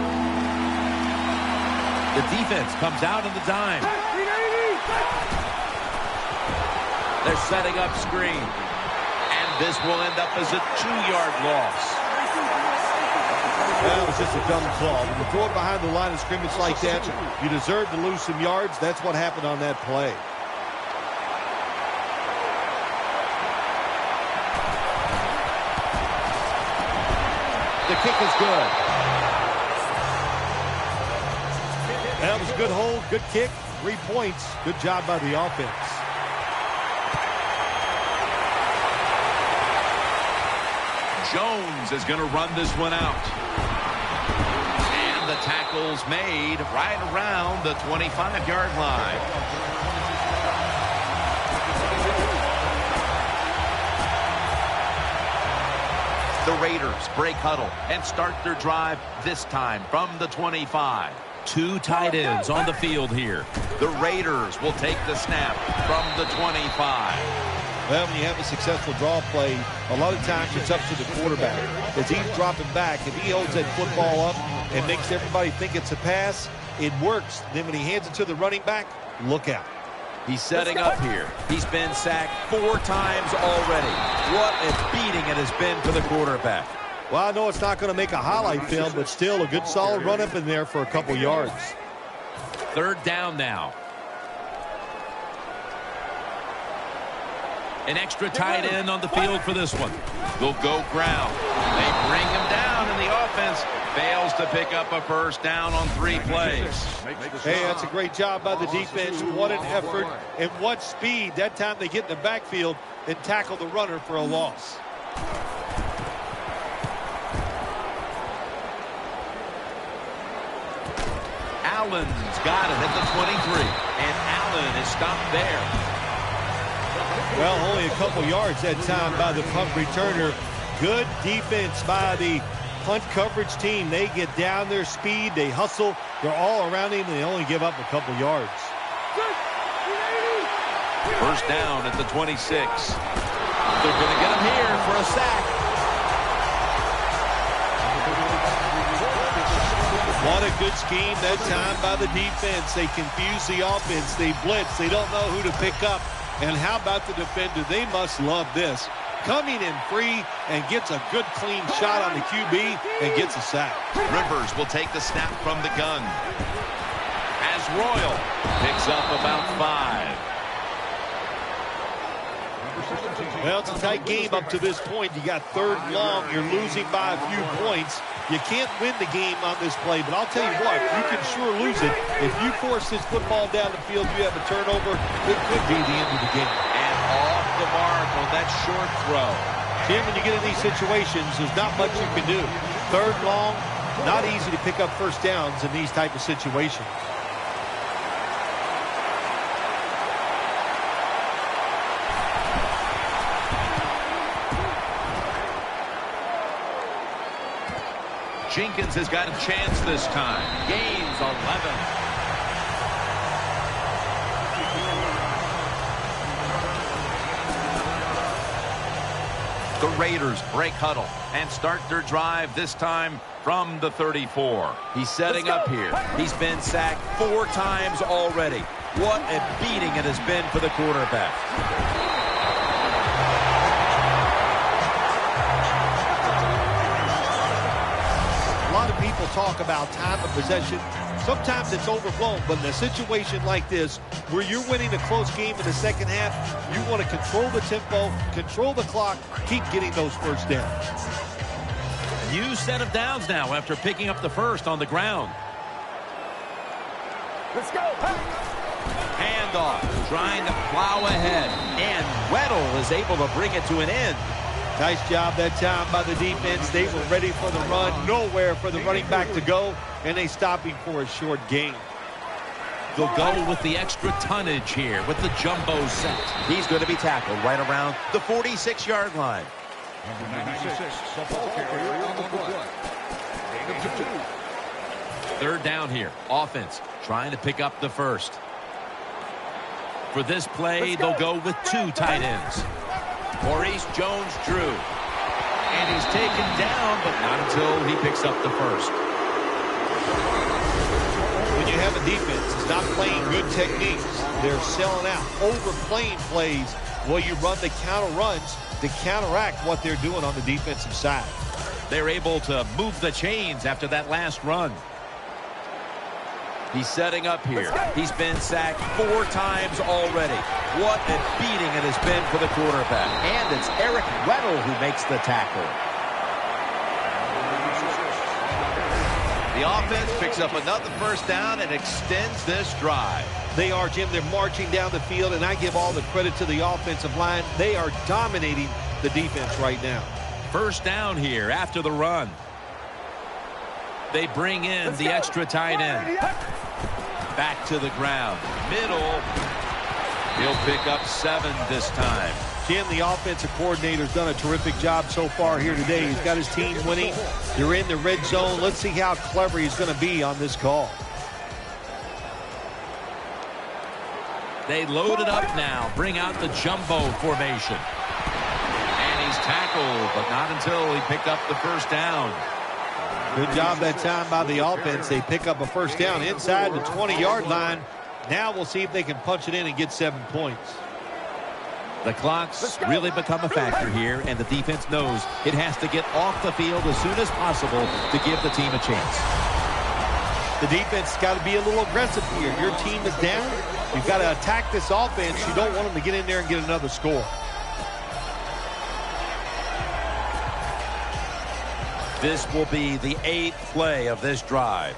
Speaker 3: The defense comes out in the dime. They're setting up screen. And this will end up as a 2-yard loss.
Speaker 4: That was just a dumb call. When you throw it behind the line of scrimmage like that, you deserve to lose some yards. That's what happened on that play.
Speaker 3: The kick is good.
Speaker 4: That was a good hold, good kick, 3 points. Good job by the offense.
Speaker 2: Jones is going to run this one out. And the tackle's made right around the 25-yard line. The Raiders break huddle and start their drive this time from the 25.
Speaker 3: 2 tight ends on the field here.
Speaker 2: The Raiders will take the snap from the 25.
Speaker 4: Well, when you have a successful draw play, a lot of times it's up to the quarterback. As he's dropping back, if he holds that football up and makes everybody think it's a pass, it works. Then when he hands it to the running back, look out.
Speaker 3: He's setting up here. He's been sacked 4 times already. What a beating it has been for the quarterback.
Speaker 4: Well, I know it's not going to make a highlight film, but still a good solid run up in there for a couple yards.
Speaker 3: 3rd down now. An extra tight end on the field for this one. They'll go ground. They bring him down, and the offense fails to pick up a first down on 3 plays.
Speaker 4: Hey, that's a great job by the defense. What an effort and what speed. That time they get in the backfield and tackle the runner for a loss.
Speaker 3: Allen's got it at the 23, and Allen is stopped there.
Speaker 4: Well, only a couple yards that time by the punt returner. Good defense by the punt coverage team. They get down their speed. They hustle. They're all around him, and they only give up a couple yards.
Speaker 3: First down at the 26. They're going to get him here for a sack.
Speaker 4: What a good scheme that time by the defense. They confuse the offense. They blitz. They don't know who to pick up. And how about the defender? They must love this. Coming in free and gets a good clean shot on the QB and gets a sack.
Speaker 2: Rivers will take the snap from the gun. As Royal picks up about 5.
Speaker 4: Well, it's a tight game up to this point. You got 3rd and long. You're losing by a few points. You can't win the game on this play, but I'll tell you what, you can sure lose it. If you force this football down the field, you have a turnover, it could be the end of the game.
Speaker 2: And off the mark on that short throw.
Speaker 4: Jim, when you get in these situations, there's not much you can do. 3rd long, not easy to pick up first downs in these type of situations.
Speaker 3: Jenkins has got a chance this time. Gains 11. The Raiders break huddle and start their drive this time from the 34. He's setting up here. He's been sacked 4 times already. What a beating it has been for the quarterback.
Speaker 4: A lot of people talk about time of possession. Sometimes it's overblown, but in a situation like this, where you're winning a close game in the second half, you want to control the tempo, control the clock, keep getting those first downs.
Speaker 3: New set of downs now after picking up the first on the ground.
Speaker 1: Let's go.
Speaker 3: Handoff, trying to plow ahead, and Weddle is able to bring it to an end.
Speaker 4: Nice job that time by the defense. They were ready for the run. Nowhere for the running back to go, and they stop him for a short gain.
Speaker 3: They'll go with the extra tonnage here with the jumbo set. He's going to be tackled right around the 46-yard line.
Speaker 1: Number 96, the ball carrier on the play. Gain of 2.
Speaker 3: 3rd down here. Offense trying to pick up the first. For this play, they'll go with 2 tight ends. Maurice Jones-Drew. And he's taken down, but not until he picks up the first.
Speaker 4: When you have a defense that's not playing good techniques, they're selling out, overplaying plays. Well, you run the counter runs to counteract what they're doing on the defensive side.
Speaker 3: They're able to move the chains after that last run. He's setting up here. He's been sacked 4 times already. What a beating it has been for the quarterback. And it's Eric Weddle who makes the tackle.
Speaker 2: The offense picks up another first down and extends this drive.
Speaker 4: They are, Jim. They're marching down the field, and I give all the credit to the offensive line. They are dominating the defense right now.
Speaker 3: First down here after the run. They bring in the extra tight end. Back to the ground. Middle. He'll pick up 7 this time.
Speaker 4: Jim, the offensive coordinator's done a terrific job so far here today. He's got his team winning. They're in the red zone. Let's see how clever he's going to be on this call.
Speaker 3: They load it up now. Bring out the jumbo formation. And he's tackled, but not until he picked up the first down.
Speaker 4: Good job that time by the offense. They pick up a first down inside the 20-yard line. Now we'll see if they can punch it in and get 7 points.
Speaker 3: The clock's really become a factor here, and the defense knows it has to get off the field as soon as possible to give the team a chance.
Speaker 4: The defense has got to be a little aggressive here. Your team is down. You've got to attack this offense. You don't want them to get in there and get another score.
Speaker 3: This will be the 8th play of this drive.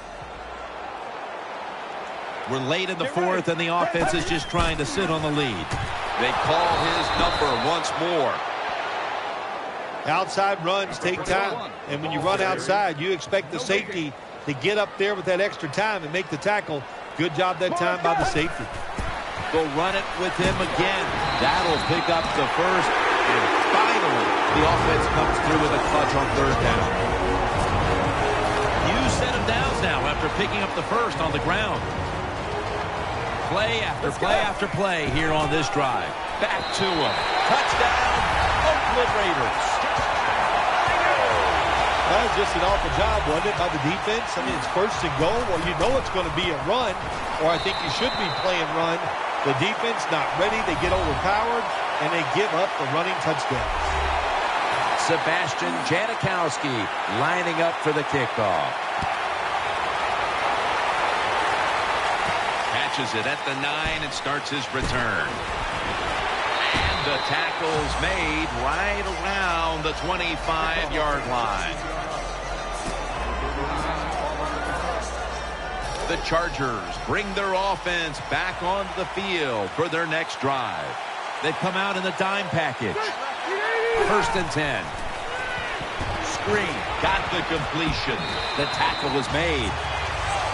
Speaker 3: We're late in the 4th, and the offense is just trying to sit on the lead.
Speaker 2: They call his number once more.
Speaker 4: Outside runs take time, and when you run outside, you expect the safety to get up there with that extra time and make the tackle. Good job that time by the safety.
Speaker 3: They'll run it with him again. That'll pick up the first, and finally, the offense comes through with a clutch on 3rd down. New set of downs now after picking up the first on the ground. Play after play after play here on this drive. Back to him. Touchdown, Oakland Raiders.
Speaker 4: That was just an awful job, wasn't it, by the defense? I mean, it's 1st and goal. Well, you know it's going to be a run, or I think you should be playing run. The defense not ready. They get overpowered, and they give up the running touchdown.
Speaker 3: Sebastian Janikowski lining up for the kickoff.
Speaker 2: Catches it at the 9 and starts his return. And the tackle's made right around the 25-yard line. The Chargers bring their offense back onto the field for their next drive.
Speaker 3: They've come out in the dime package. 1st and 10. Screen.
Speaker 2: Got the completion.
Speaker 3: The tackle was made.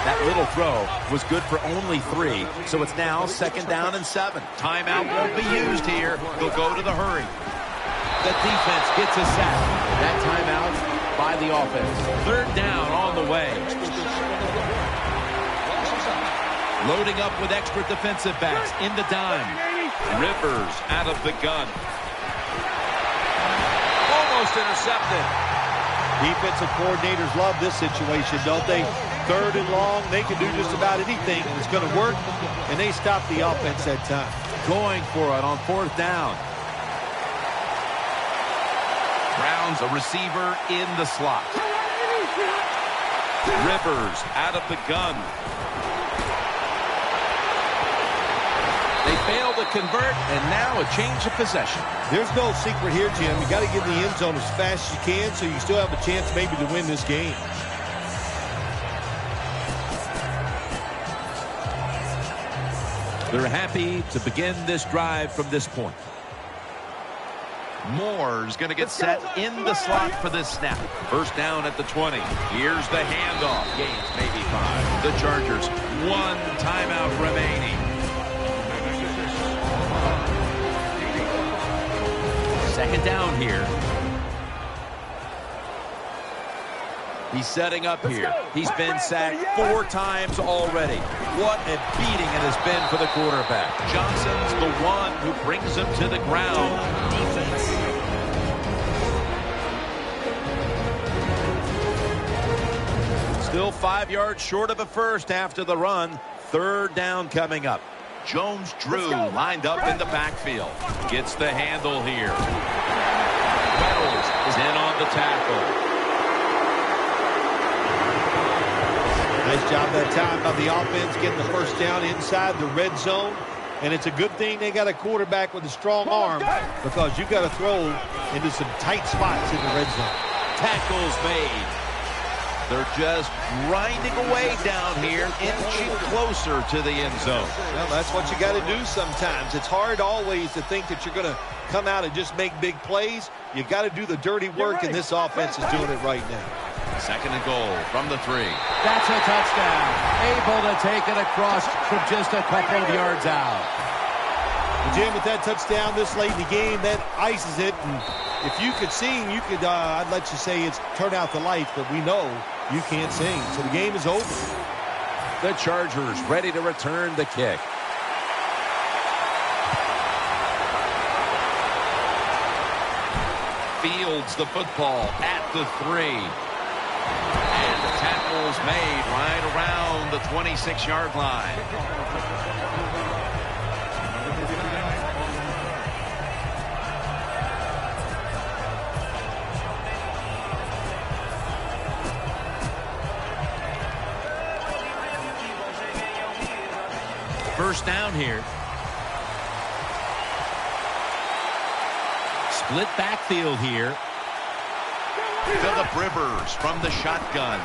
Speaker 3: That little throw was good for only 3, so it's now 2nd down and 7.
Speaker 2: Timeout won't be used here. They'll go to the hurry.
Speaker 3: The defense gets a sack. That timeout by the offense. 3rd down on the way. Loading up with extra defensive backs in the dime.
Speaker 2: Rivers out of the gun. Almost intercepted.
Speaker 4: Defensive coordinators love this situation, don't they? 3rd and long, they can do just about anything. It's going to work, and they stop the offense that time.
Speaker 3: Going for it on 4th down.
Speaker 2: Brown's a receiver in the slot. Rivers out of the gun.
Speaker 3: They fail to convert, and now a change of possession.
Speaker 4: There's no secret here, Jim. You got to get in the end zone as fast as you can so you still have a chance maybe to win this game.
Speaker 3: They're happy to begin this drive from this point.
Speaker 2: Moore's going to get set in the slot for this snap. 1st down at the 20. Here's the handoff. Gains maybe 5. The Chargers, 1 timeout remaining.
Speaker 3: 2nd down here. He's setting up here. He's been sacked 4 times already. What a beating it has been for the quarterback.
Speaker 2: Johnson's the one who brings him to the ground.
Speaker 5: Defense.
Speaker 3: Still 5 yards short of a first after the run. 3rd down coming up.
Speaker 2: Jones-Drew lined up in the backfield. Gets the handle here. Reynolds is in on the tackle.
Speaker 4: Nice job that time by the offense getting the 1st down inside the red zone. And it's a good thing they got a quarterback with a strong arm because you got to throw into some tight spots in the red zone.
Speaker 3: Tackles made. They're just grinding away down here, inching closer to the end zone.
Speaker 4: Well, that's what you got to do sometimes. It's hard always to think that you're going to come out and just make big plays. You got to do the dirty work, and this offense is doing it right now.
Speaker 2: 2nd and goal from the 3.
Speaker 3: That's a touchdown. Able to take it across from just a couple of yards out.
Speaker 4: And Jim, with that touchdown this late in the game, that ices it. And if you could sing, you could, I'd let you say it's turn out the lights, but we know you can't sing. So the game is over.
Speaker 3: The Chargers ready to return the kick.
Speaker 2: fields the football at the 3. And the tackle's made right around the 26-yard line.
Speaker 3: First down here. Split backfield here.
Speaker 2: Phillip Rivers from the shotgun.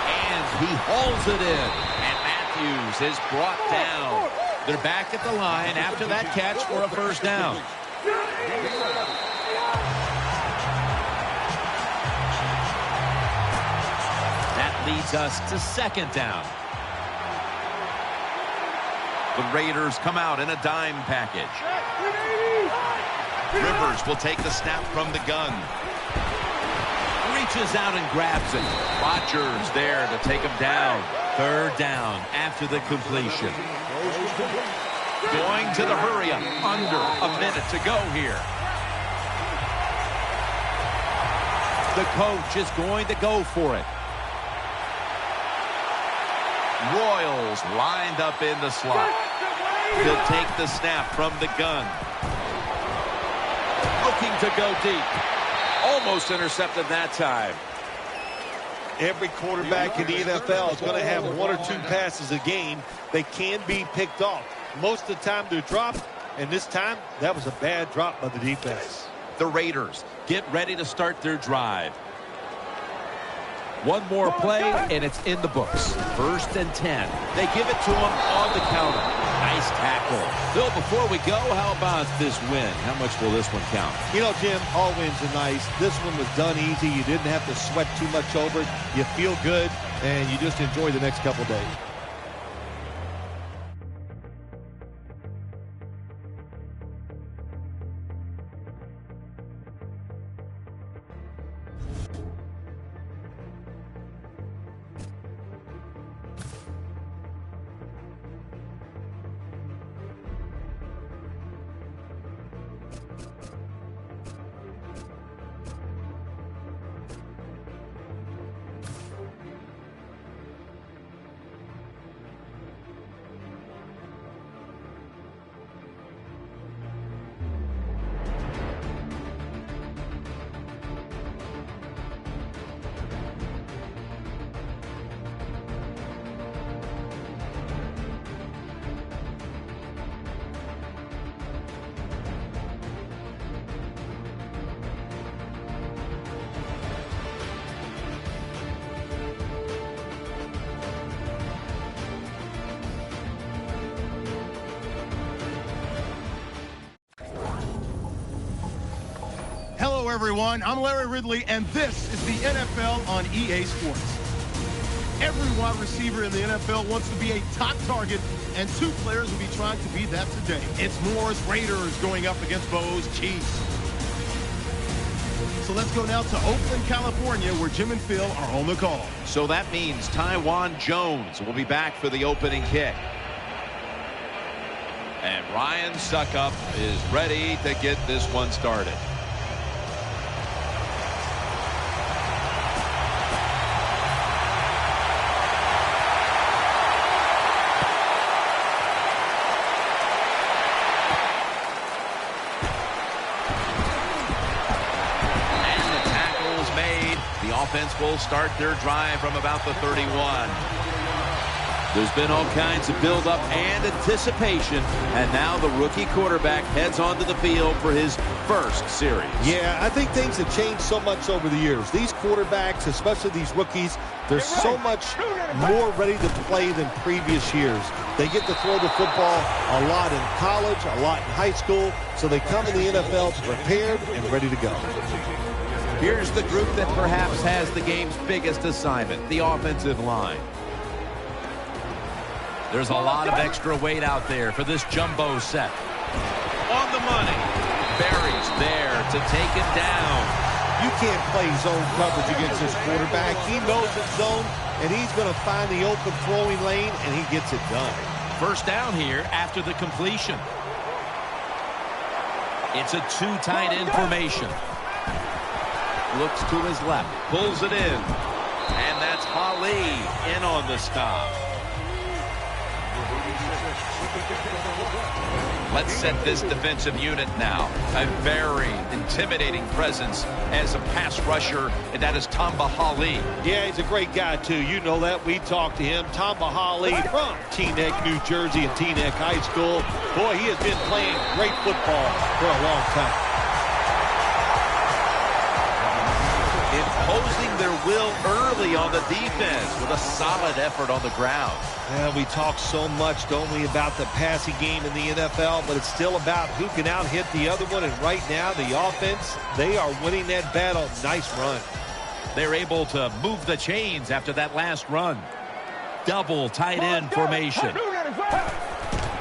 Speaker 2: And he hauls it in. And Matthews is brought down.
Speaker 3: They're back at the line after that catch for a first down. That leads us to second down.
Speaker 2: The Raiders come out in a dime package. Rivers will take the snap from the gun.
Speaker 3: Reaches out and grabs it.
Speaker 2: Rodgers there to take him down.
Speaker 3: Third down after the completion.
Speaker 2: Going to the hurry-up. Under a minute to go here.
Speaker 3: The coach is going to go for it.
Speaker 2: Royals lined up in the slot. He'll take the snap from the gun. Looking to go deep. Almost intercepted that time.
Speaker 4: Every quarterback in the NFL is going to have 1 or 2 passes a game. They can be picked off. Most of the time they're dropped, and this time that was a bad drop by the defense.
Speaker 2: The Raiders
Speaker 3: Get ready to start their drive. One more play, and it's in the books. First and 10. They give it to him on the counter. Nice tackle. Bill, before we go, how about this win? How much will this one count?
Speaker 4: You know, Jim, all wins are nice. This one was done easy. You didn't have to sweat too much over it. You feel good, and you just enjoy the next couple days.
Speaker 1: Hello, everyone. I'm Larry Ridley, and this is the NFL on EA Sports. Every wide receiver in the NFL wants to be a top target, and 2 players will be trying to be that today. It's Moore's Raiders going up against Bo's Chiefs. So let's go now to Oakland, California, where Jim and Phil are on the call.
Speaker 2: So that means Taiwan Jones will be back for the opening kick. And Ryan Suckup is ready to get this one started. Offense will start their drive from about the 31.
Speaker 3: There's been all kinds of build-up and anticipation, and now the rookie quarterback heads onto the field for his first series.
Speaker 4: Yeah, I think things have changed so much over the years. These quarterbacks, especially these rookies, they're so much more ready to play than previous years. They get to throw the football a lot in college, a lot in high school, so they come in the NFL prepared and ready to go.
Speaker 3: Here's the group that perhaps has the game's biggest assignment, the offensive line. There's a lot of extra weight out there for this jumbo set.
Speaker 2: On the money. Berry's there to take it down.
Speaker 4: You can't play zone coverage against this quarterback. He knows it's zone, and he's going to find the open throwing lane, and he gets it done.
Speaker 3: First down here after the completion. It's a two tight end formation. Looks to his left, pulls it in, and that's Ali in on the stop. Let's set this defensive unit now. A very intimidating presence as a pass rusher, and that is Tamba Hali.
Speaker 4: Yeah, he's a great guy, too. You know that. We talked to him. Tamba Hali from Teaneck, New Jersey, and Teaneck High School. Boy, he has been playing great football for a long time.
Speaker 3: Imposing their will early on the defense with a solid effort on the ground.
Speaker 4: Well, we talk so much, don't we, about the passing game in the NFL, but it's still about who can out-hit the other one, and right now, the offense, they are winning that battle. Nice run.
Speaker 3: They're able to move the chains after that last run. Double tight end formation.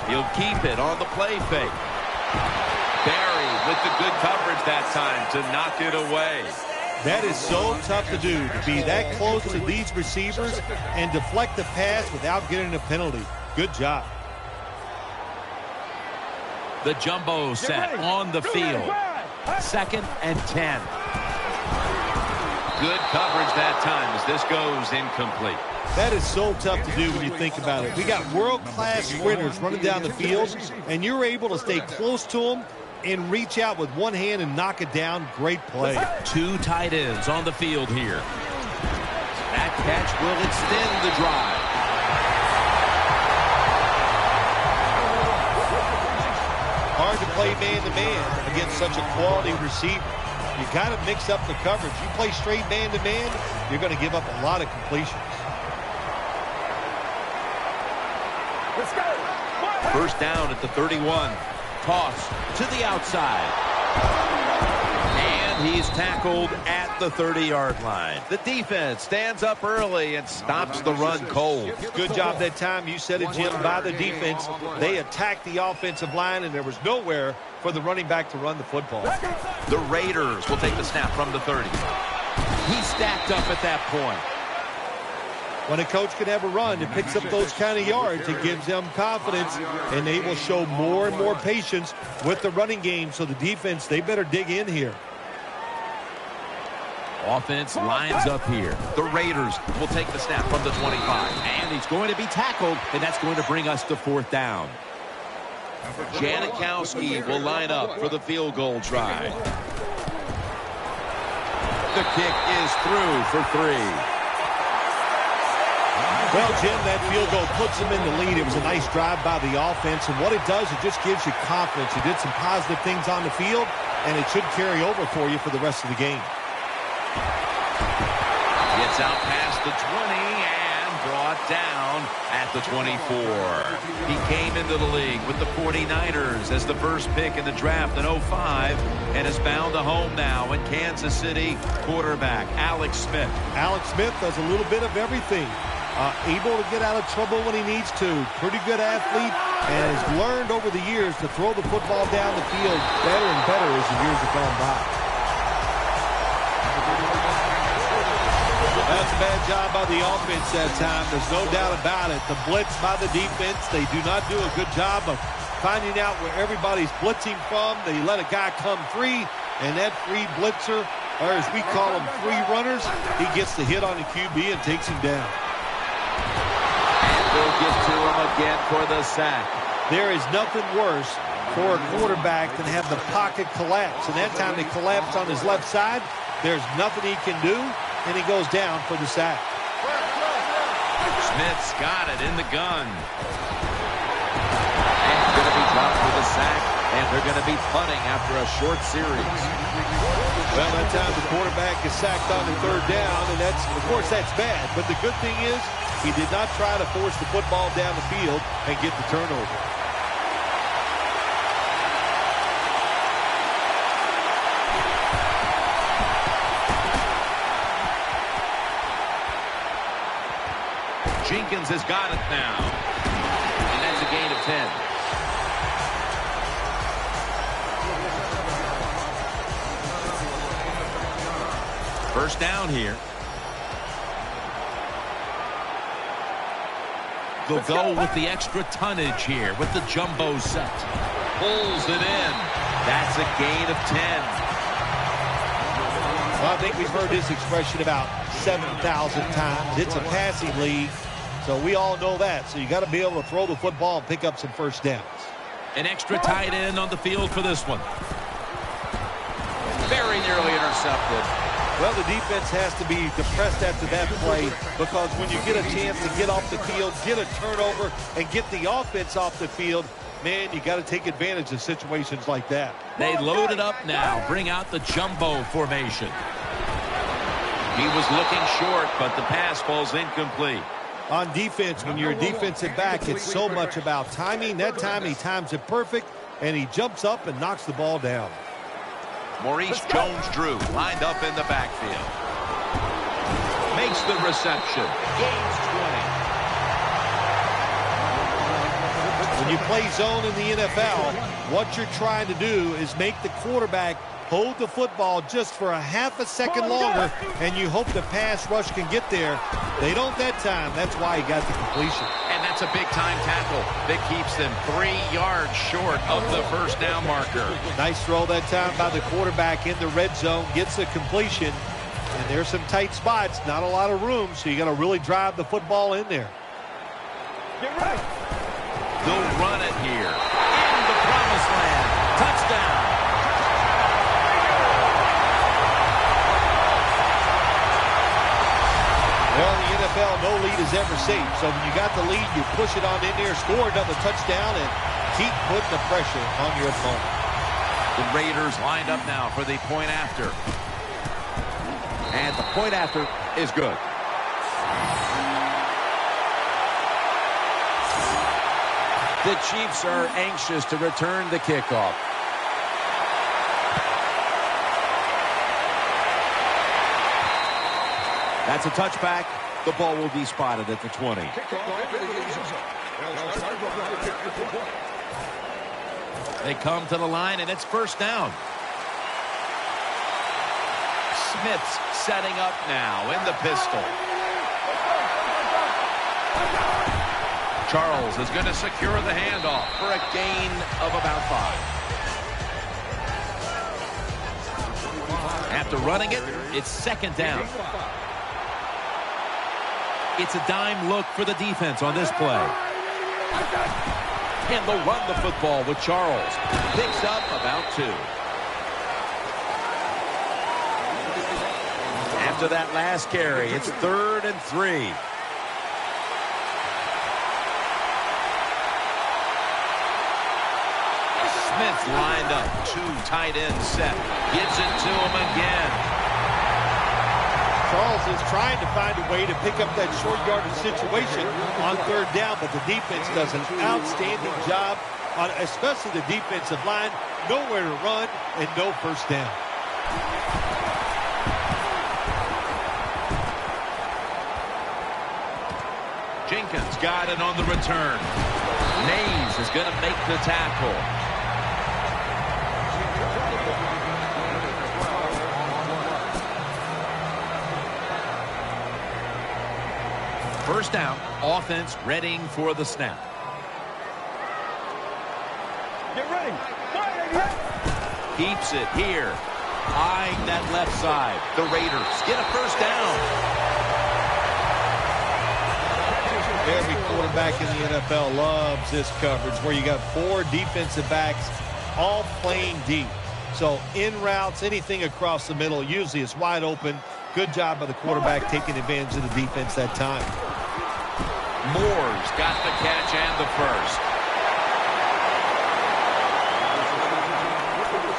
Speaker 3: He'll keep it on the play fake. Barry with the good coverage that time to knock it away.
Speaker 4: That is so tough to do, to be that close to these receivers and deflect the pass without getting a penalty. Good job.
Speaker 3: The jumbo set on the field. 2nd and 10. Good coverage that time as this goes incomplete.
Speaker 4: That is so tough to do when you think about it. We got world-class sprinters running down the field, and you're able to stay close to them and reach out with one hand and knock it down. Great play.
Speaker 3: Two tight ends on the field here. That catch will extend the drive.
Speaker 4: Hard to play man-to-man against such a quality receiver. You got to mix up the coverage. You play straight man-to-man, you're going to give up a lot of completions.
Speaker 1: Let's go.
Speaker 3: First down at the 31. Toss to the outside. And he's tackled at the 30-yard line. The defense stands up early and stops the run cold.
Speaker 4: Good job that time. You said it, Jim, by the defense. They attacked the offensive line, and there was nowhere for the running back to run the football.
Speaker 3: The Raiders will take the snap from the 30. He's stacked up at that point.
Speaker 4: When a coach can have a run that picks up those kind of yards, it gives them confidence, and they will show more and more patience with the running game. So the defense, they better dig in here.
Speaker 3: Offense lines up here. The Raiders will take the snap from the 25. And he's going to be tackled, and that's going to bring us to 4th down. Janikowski will line up for the field goal try. The kick is through for 3.
Speaker 4: Well, Jim, that field goal puts them in the lead. It was a nice drive by the offense, and what it does, it just gives you confidence. You did some positive things on the field, and it should carry over for you for the rest of the game.
Speaker 3: Gets out past the 20 and brought down at the 24. He came into the league with the 49ers as the first pick in the draft in 05 and is bound to home now in Kansas City. Quarterback Alex Smith.
Speaker 4: Alex Smith does a little bit of everything. Able to get out of trouble when he needs to. Pretty good athlete, and has learned over the years to throw the football down the field better and better as the years have gone by. That's a bad job by the offense that time. There's no doubt about it. The blitz by the defense, they do not do a good job of finding out where everybody's blitzing from. They let a guy come free, and that free blitzer, or as we call them, free runners, he gets the hit on the QB and takes him down.
Speaker 3: They'll get to him again for the sack.
Speaker 4: There is nothing worse for a quarterback than have the pocket collapse. And that time they collapsed on his left side. There's nothing he can do, and he goes down for the sack.
Speaker 3: Smith's got it in the gun. And going to be dropped for the sack, and they're going to be punting after a short series.
Speaker 4: Well, that time the quarterback is sacked on the 3rd down, and that's, of course, that's bad. But the good thing is, he did not try to force the football down the field and get the turnover.
Speaker 3: Jenkins has got it now. And that's a gain of 10. First down here. They'll go with the extra tonnage here with the jumbo set. Pulls it in. That's a gain of 10.
Speaker 4: Well, I think we've heard this expression about 7,000 times. It's a passing league, so we all know that. So you got to be able to throw the football and pick up some first downs.
Speaker 3: An extra tight end on the field for this one. Very nearly intercepted.
Speaker 4: Well, the defense has to be depressed after that play, because when you get a chance to get off the field, get a turnover, and get the offense off the field, man, you got to take advantage of situations like that.
Speaker 3: They load it up now, bring out the jumbo formation. He was looking short, but the pass falls incomplete.
Speaker 4: On defense, when you're a defensive back, it's so much about timing. That time he times it perfect, and he jumps up and knocks the ball down.
Speaker 2: Maurice Jones-Drew lined up in the backfield.
Speaker 3: Makes the reception. Gains 20.
Speaker 4: When you play zone in the NFL, what you're trying to do is make the quarterback hold the football just for a half a second longer, and you hope the pass rush can get there. They don't that time. That's why he got the completion.
Speaker 2: And that's a big-time tackle that keeps them 3 yards short of the first down marker.
Speaker 4: Nice throw that time by the quarterback in the red zone. Gets the completion. And there's some tight spots. Not a lot of room, so you got to really drive the football in there.
Speaker 3: Get right. They'll run it here. In the promised land. Touchdown.
Speaker 4: Well, in the NFL, no lead is ever safe. So when you got the lead, you push it on in there, score another touchdown, and keep putting the pressure on your opponent.
Speaker 3: The Raiders lined up now for the point after. And the point after is good. The Chiefs are anxious to return the kickoff. That's a touchback. The ball will be spotted at the 20. They come to the line, and it's first down.
Speaker 2: Smith's setting up now in the pistol. Charles is going to secure the handoff for a gain of about 5.
Speaker 3: After running it, it's second down. It's a dime look for the defense on this play. And they'll run the football with Charles. Picks up about 2. After that last carry, it's 3rd and 3.
Speaker 2: Smith lined up. 2 tight ends set. Gives it to him again.
Speaker 4: Charles is trying to find a way to pick up that short yardage situation on 3rd down, but the defense does an outstanding job, on especially the defensive line. Nowhere to run and no first down.
Speaker 2: Jenkins got it on the return. Mays is going to make the tackle.
Speaker 3: First down, offense readying for the snap.
Speaker 1: Get ready.
Speaker 3: Keeps it here. Eyeing that left side.
Speaker 2: The Raiders get a first down.
Speaker 4: Every quarterback in the NFL loves this coverage where you got 4 defensive backs all playing deep. So in routes, anything across the middle, usually it's wide open. Good job by the quarterback taking advantage of the defense that time.
Speaker 2: Moore's got the catch and the first.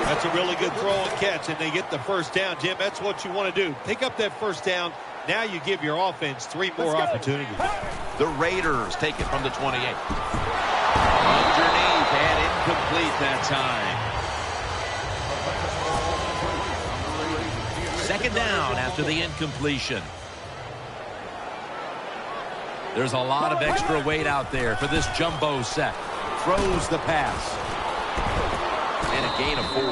Speaker 4: That's a really good throw and catch, and they get the first down. Jim, that's what you want to do. Pick up that first down. Now you give your offense 3 more opportunities.
Speaker 2: The Raiders take it from the 28. Underneath and incomplete that time.
Speaker 3: Second down after the incompletion. There's a lot of extra weight out there for this jumbo set. Throws the pass.
Speaker 2: And a gain of 4.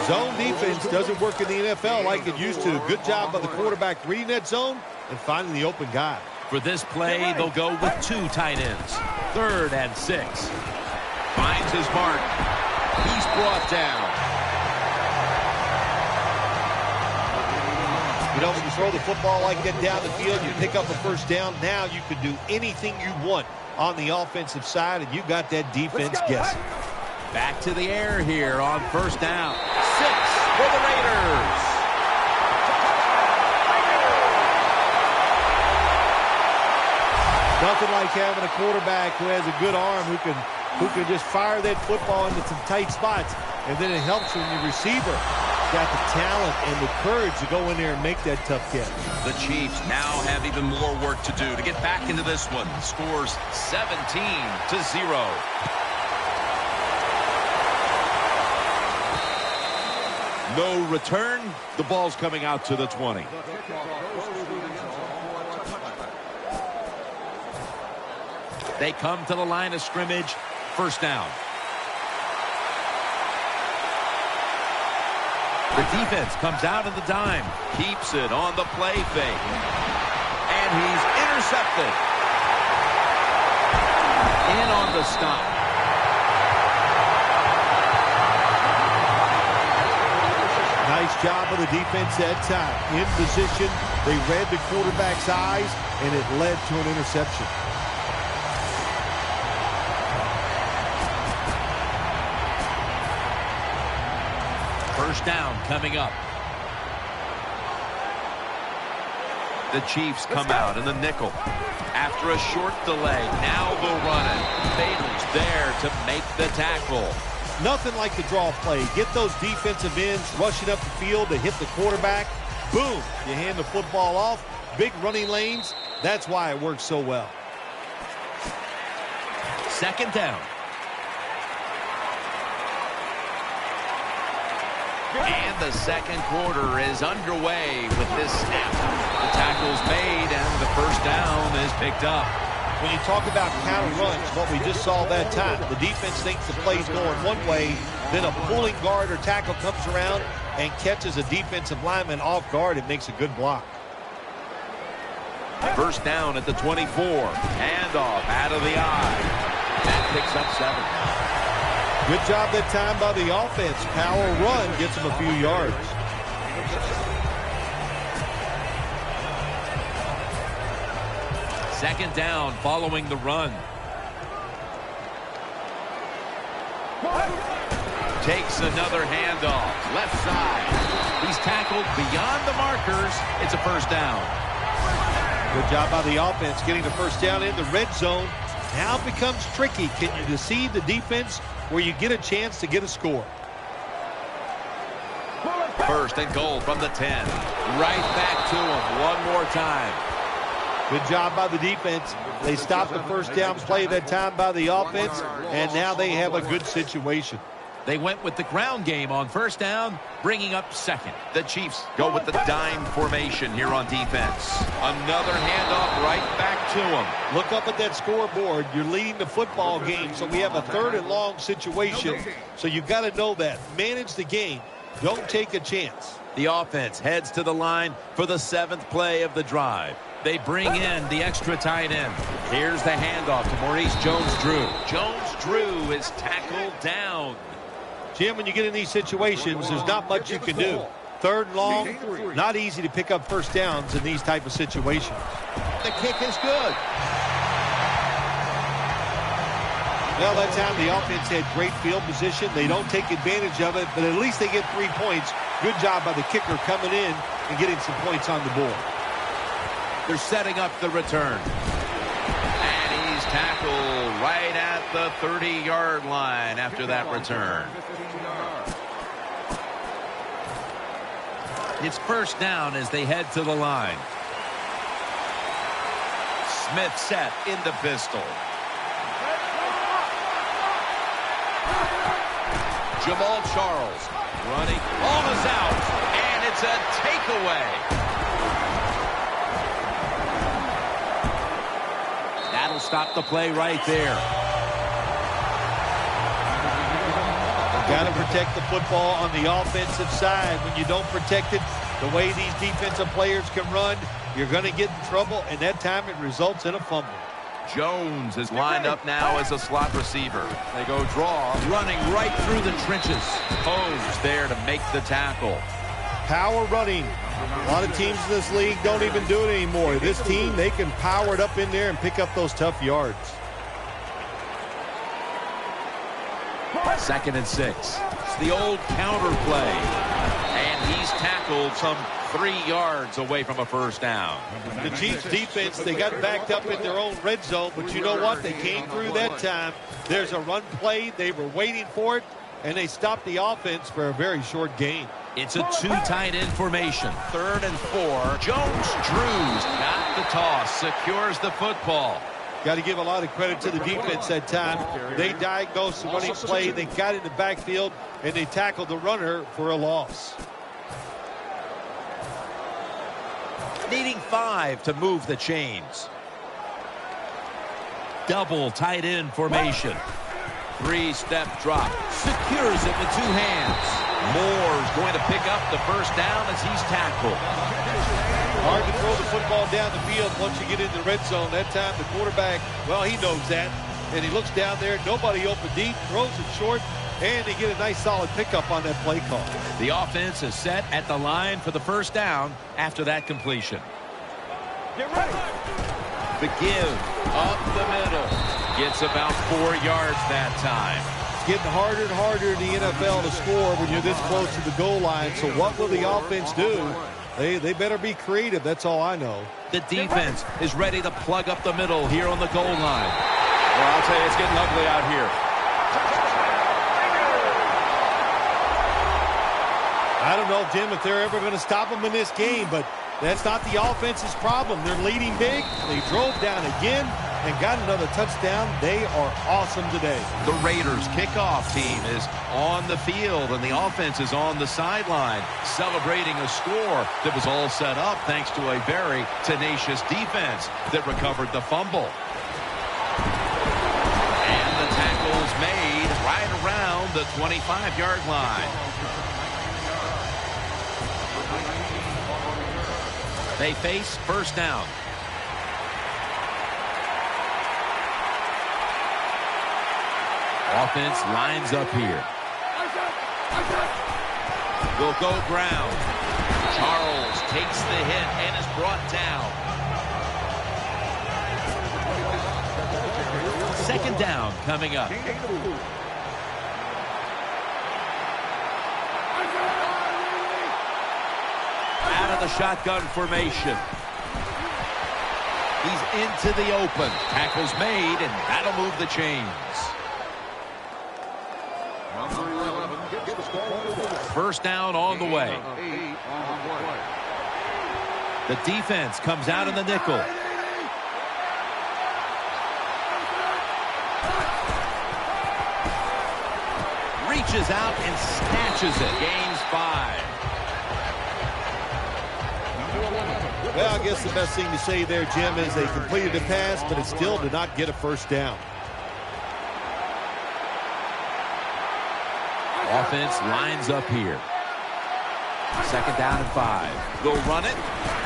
Speaker 4: Zone defense doesn't work in the NFL like it used to. Good job by the quarterback reading that zone and finding the open guy.
Speaker 3: For this play, they'll go with 2 tight ends. 3rd and 6.
Speaker 2: finds his mark. He's brought down.
Speaker 4: You know, when you throw the football like that down the field, you pick up a first down. Now you can do anything you want on the offensive side, and you got that defense guessing.
Speaker 3: Back to the air here on first down. 6 for the Raiders.
Speaker 4: Nothing like having a quarterback who has a good arm who can just fire that football into some tight spots, and then it helps when your receiver got the talent and the courage to go in there and make that tough catch.
Speaker 2: The Chiefs now have even more work to do to get back into this one. Scores 17-0.
Speaker 3: No return. The ball's coming out to the 20. They come to the line of scrimmage. First down. The defense comes out in the dime.
Speaker 2: Keeps it on the play fake. And he's intercepted. In on the stop.
Speaker 4: Nice job of the defense that time. In position, they read the quarterback's eyes, and it led to an interception.
Speaker 3: First down coming up.
Speaker 2: The Chiefs come out in the nickel. After a short delay, now they'll run it. Baylor's there to make the tackle.
Speaker 4: Nothing like the draw play. Get those defensive ends rushing up the field to hit the quarterback. Boom! You hand the football off. Big running lanes. That's why it works so well.
Speaker 3: Second down.
Speaker 2: And the second quarter is underway with this snap. The tackle's made and the first down is picked up.
Speaker 4: When you talk about counter runs, what we just saw that time, the defense thinks the play's going one way, then a pulling guard or tackle comes around and catches a defensive lineman off guard and makes a good block.
Speaker 3: First down at the 24. Handoff out of the eye. That picks up 7.
Speaker 4: Good job that time by the offense. Power run gets them a few yards.
Speaker 3: Second down following the run. Takes another handoff. Left side. He's tackled beyond the markers. It's a first down.
Speaker 4: Good job by the offense getting the first down in the red zone. Now it becomes tricky. Can you deceive the defense where you get a chance to get a score?
Speaker 3: First and goal from the 10. Right back to him one more time.
Speaker 4: Good job by the defense. They stopped the first down play that time by the offense, and now they have a good situation.
Speaker 3: They went with the ground game on first down, bringing up second.
Speaker 2: The Chiefs go with the dime formation here on defense. Another handoff right back to him.
Speaker 4: Look up at that scoreboard. You're leading the football game, so we have a third and long situation. So you've got to know that. Manage the game. Don't take a chance.
Speaker 3: The offense heads to the line for the 7th play of the drive. They bring in the extra tight end. Here's the handoff to Maurice Jones-Drew.
Speaker 2: Jones-Drew is tackled down.
Speaker 4: Jim, when you get in these situations, there's not much you can do. Third and long, not easy to pick up first downs in these type of situations.
Speaker 2: The kick is good.
Speaker 4: Well, that time the offense had great field position. They don't take advantage of it, but at least they get 3 points. Good job by the kicker coming in and getting some points on the board.
Speaker 3: They're setting up the return.
Speaker 2: And he's tackled right at the 30-yard line after that return.
Speaker 3: It's first down as they head to the line.
Speaker 2: Smith set in the pistol. Jamal Charles running. Ball is out. And it's a takeaway.
Speaker 3: That'll stop the play right there.
Speaker 4: Got to protect the football on the offensive side. When you don't protect it, the way these defensive players can run, you're going to get in trouble, and that time it results in a fumble.
Speaker 2: Jones is lined up now as a slot receiver. They go draw.
Speaker 3: Running right through the trenches.
Speaker 2: Hose there to make the tackle.
Speaker 4: Power running. A lot of teams in this league don't even do it anymore. This team, they can power it up in there and pick up those tough yards.
Speaker 3: 2nd and 6. It's the old counter play.
Speaker 2: And he's tackled some 3 yards away from a first down.
Speaker 4: The Chiefs defense, they got backed up in their own red zone, but you know what? They came through that time. There's a run play. They were waiting for it, and they stopped the offense for a very short gain.
Speaker 3: It's a 2 tight end formation.
Speaker 2: 3rd and 4. Jones-Drews got the toss, secures the football.
Speaker 4: Got to give a lot of credit to the defense that time. They diagnosed the running play. They got in the backfield, and they tackled the runner for a loss.
Speaker 3: Needing 5 to move the chains. Double tight end formation.
Speaker 2: 3-step drop.
Speaker 3: Secures it with 2 hands.
Speaker 2: Moore's going to pick up the first down as he's tackled.
Speaker 4: Hard to throw the football down the field once you get in the red zone. That time the quarterback, well, he knows that. And he looks down there, nobody open deep, throws it short, and they get a nice solid pickup on that play call.
Speaker 3: The offense is set at the line for the first down after that completion.
Speaker 1: Get ready.
Speaker 2: The give up the middle. Gets about 4 yards that time.
Speaker 4: It's getting harder and harder in the NFL to score when you're this close to the goal line. So what will the offense do? They better be creative. That's all I know.
Speaker 3: The defense is ready to plug up the middle here on the goal line.
Speaker 2: Well, I'll tell you, it's getting ugly out here.
Speaker 4: I don't know, Jim, if they're ever going to stop them in this game, but that's not the offense's problem. They're leading big. They drove down again and got another touchdown. They are awesome today.
Speaker 2: The Raiders kickoff team is on the field, and the offense is on the sideline, celebrating a score that was all set up thanks to a very tenacious defense that recovered the fumble. And the tackle's made right around the 25-yard line.
Speaker 3: They face first down. Offense lines up here.
Speaker 2: Will go ground. Charles takes the hit and is brought down.
Speaker 3: 2nd down coming up. Out of the shotgun formation. He's into the open. Tackle's made, and that'll move the chains. First down on the way. The defense comes out in the nickel. Reaches out and snatches it. Gains 5.
Speaker 4: Well, I guess the best thing to say there, Jim, is they completed the pass, but it still did not get a first down.
Speaker 3: Offense lines up here. 2nd down and 5.
Speaker 2: They'll run it.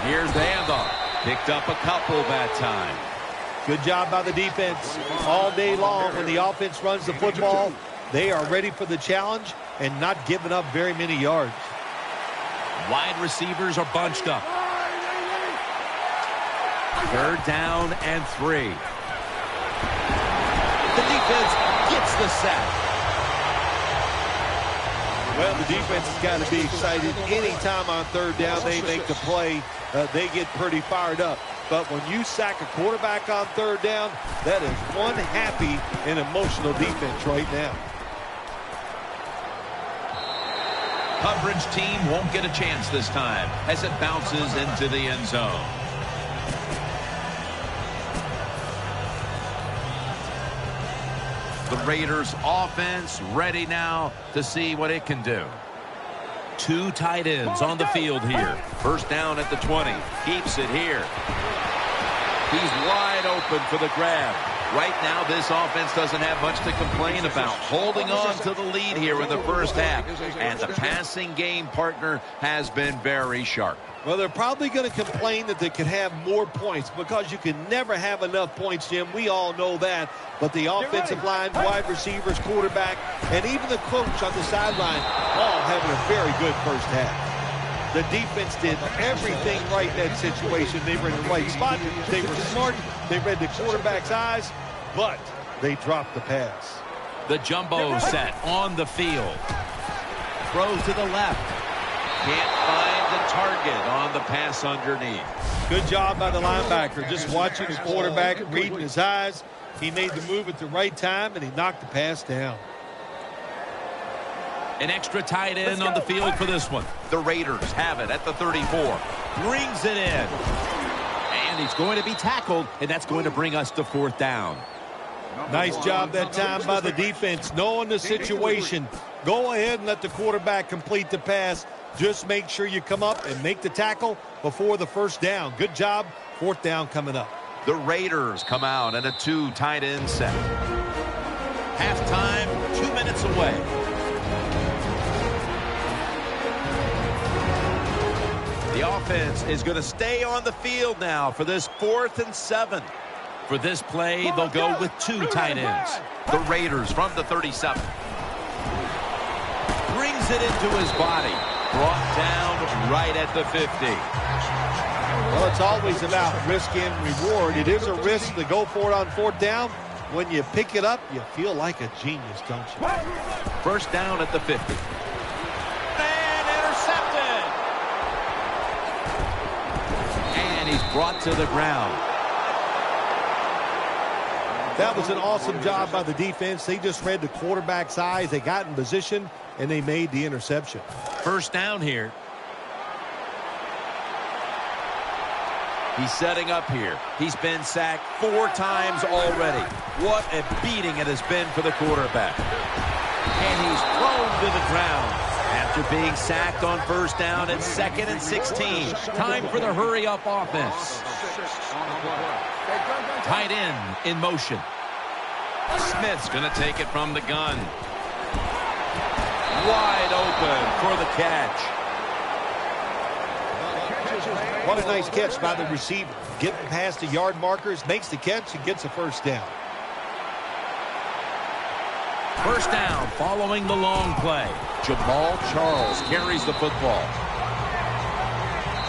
Speaker 2: Here's the handoff. Picked up a couple that time.
Speaker 4: Good job by the defense. All day long when the offense runs the football, they are ready for the challenge and not giving up very many yards.
Speaker 3: Wide receivers are bunched up. 3rd down and 3. The defense gets the sack.
Speaker 4: Well, the defense has got to be excited. Anytime on 3rd down they make the play, they get pretty fired up. But when you sack a quarterback on 3rd down, that is one happy and emotional defense right now.
Speaker 3: Coverage team won't get a chance this time as it bounces into the end zone.
Speaker 2: The Raiders offense ready now to see what it can do.
Speaker 3: 2 tight ends on the field here.
Speaker 2: First down at the 20. Keeps it here. He's wide open for the grab. Right now, this offense doesn't have much to complain about. Holding on to the lead here in the first half. And the passing game partner has been very sharp.
Speaker 4: Well, they're probably going to complain that they could have more points because you can never have enough points, Jim. We all know that. But the offensive line, wide receivers, quarterback, and even the coach on the sideline all having a very good first half. The defense did everything right in that situation. They were in the right spot. They were smart. They read the quarterback's eyes, but they dropped the pass.
Speaker 3: The jumbo set on the field. Throw to the left.
Speaker 2: Can't find the target on the pass underneath.
Speaker 4: Good job by the linebacker. Just watching the quarterback, reading his eyes. He made the move at the right time, and he knocked the pass down.
Speaker 3: An extra tight end on the field for this one.
Speaker 2: The Raiders have it at the 34.
Speaker 3: Brings it in. And he's going to be tackled, and that's going to bring us to fourth down.
Speaker 4: Nice job that time by the defense, knowing the situation. Go ahead and let the quarterback complete the pass. Just make sure you come up and make the tackle before the first down. Good job. Fourth down coming up.
Speaker 2: The Raiders come out in a 2 tight end set.
Speaker 3: Halftime, 2 minutes away.
Speaker 2: The offense is going to stay on the field now for this 4th and 7.
Speaker 3: For this play, they'll go with 2 tight ends.
Speaker 2: The Raiders from the 37.
Speaker 3: Brings it into his body.
Speaker 2: Brought down right at the 50.
Speaker 4: Well, it's always about risk and reward. It is a risk to go for it on fourth down. When you pick it up, you feel like a genius, don't you?
Speaker 2: First down at the 50.
Speaker 3: And intercepted. And he's brought to the ground.
Speaker 4: That was an awesome job by the defense. They just read the quarterback's eyes. They got in position, and they made the interception.
Speaker 3: First down here.
Speaker 2: He's setting up here. He's been sacked 4 times already. What a beating it has been for the quarterback.
Speaker 3: And he's thrown to the ground. After being sacked on first down, it's 2nd and 16. Time for the hurry-up offense. Tight end in motion.
Speaker 2: Smith's going to take it from the gun. Wide open for the catch.
Speaker 4: What a nice catch by the receiver. Getting past the yard markers, makes the catch, and gets a first down.
Speaker 3: First down following the long play.
Speaker 2: Jamal Charles carries the football.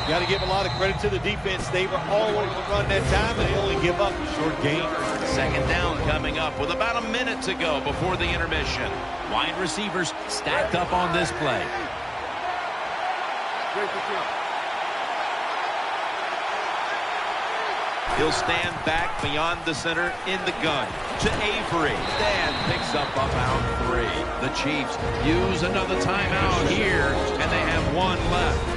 Speaker 4: Got to give a lot of credit to the defense. They were all over the run that time, and they only give up a short gain.
Speaker 2: Second down coming up with about a minute to go before the intermission.
Speaker 3: Wide receivers stacked up on this play.
Speaker 2: He'll stand back beyond the center in the gun to Avery. Dan picks up about 3. The Chiefs use another timeout here, and they have 1 left.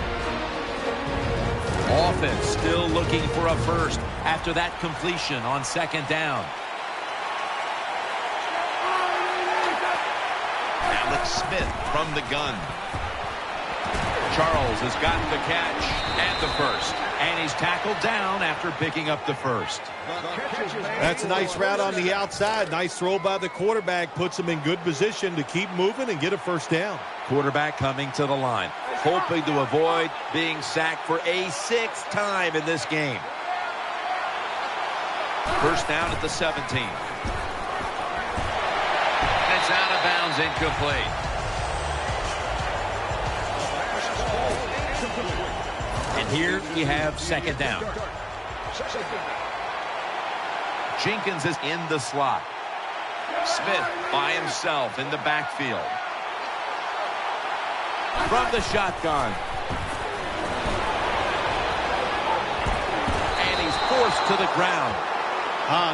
Speaker 3: Offense still looking for a first after that completion on second down.
Speaker 2: Alex Smith from the gun. Charles has got the catch and the first.
Speaker 3: And he's tackled down after picking up the first.
Speaker 4: That's a nice route on the outside. Nice throw by the quarterback. Puts him in good position to keep moving and get a first down.
Speaker 3: Quarterback coming to the line,
Speaker 2: hoping to avoid being sacked for a 6th time in this game. First down at the 17. It's out of bounds, incomplete.
Speaker 3: And here we have second down.
Speaker 2: Jenkins is in the slot. Smith by himself in the backfield.
Speaker 3: From the shotgun. And he's forced to the ground.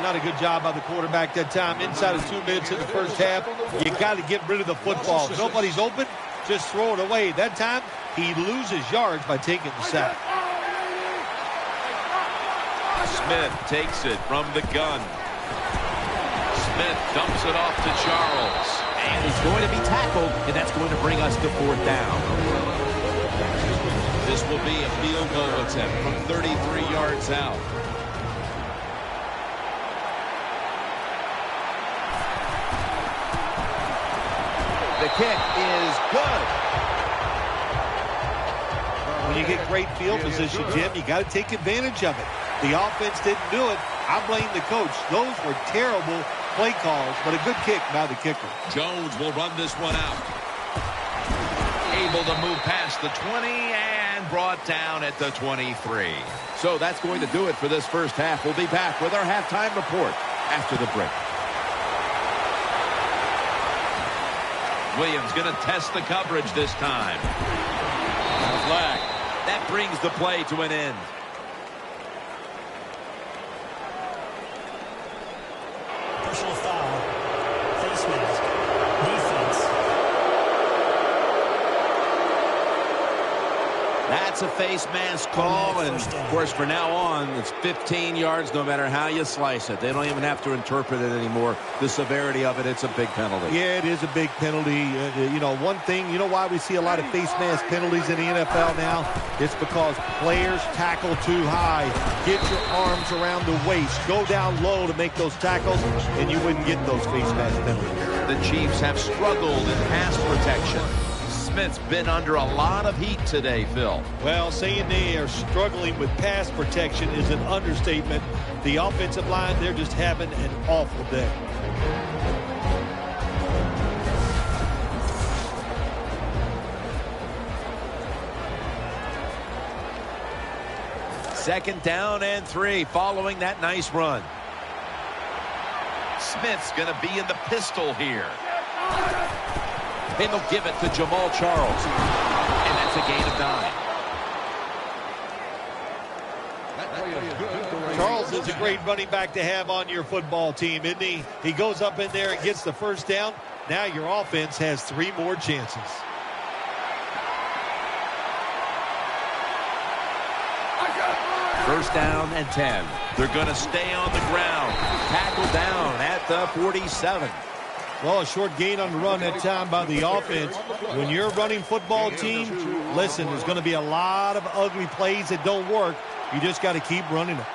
Speaker 4: Not a good job by the quarterback that time. Inside of 2 minutes in the first half, you got to get rid of the football. If nobody's open, just throw it away. That time, he loses yards by taking the sack.
Speaker 2: Smith takes it from the gun. Smith dumps it off to Charles.
Speaker 3: And he's going to be tackled, and that's going to bring us to fourth down.
Speaker 2: This will be a field goal attempt from 33 yards out.
Speaker 3: The kick is good.
Speaker 4: When you get great field position, Jim, you got to take advantage of it. The offense didn't do it. I blame the coach. Those were terrible play calls, but a good kick by the kicker.
Speaker 2: Jones will run this one out. Able to move past the 20 and brought down at the 23.
Speaker 3: So that's going to do it for this first half. We'll be back with our halftime report after the break.
Speaker 2: Williams going to test the coverage this time.
Speaker 3: Flag. That brings the play to an end.
Speaker 5: Personal foul. Face mask. Defense.
Speaker 3: That's a face mask call, and of course for now on it's 15 yards no matter how you slice it. They don't even have to interpret it anymore. The severity of it, it's a big penalty.
Speaker 4: Yeah, it is a big penalty. You know, one thing, you know why we see a lot of face mask penalties in the NFL now? It's because players tackle too high. Get your arms around the waist. Go down low to make those tackles, and you wouldn't get those face mask penalties.
Speaker 2: The Chiefs have struggled in pass protection. Smith's been under a lot of heat today, Phil.
Speaker 4: Well, saying they are struggling with pass protection is an understatement. The offensive line, they're just having an awful day.
Speaker 3: Second down and 3 following that nice run.
Speaker 2: Smith's going to be in the pistol here.
Speaker 3: And they'll give it to Jamal Charles. And that's a gain of 9.
Speaker 4: Charles is a great running back to have on your football team, isn't he? He goes up in there and gets the first down. Now your offense has 3 more chances.
Speaker 3: First down and 10.
Speaker 2: They're going to stay on the ground.
Speaker 3: Tackled down at the 47.
Speaker 4: Well, a short gain on the run that time by the offense. When you're a running football team, listen, there's going to be a lot of ugly plays that don't work. You just got to keep running them.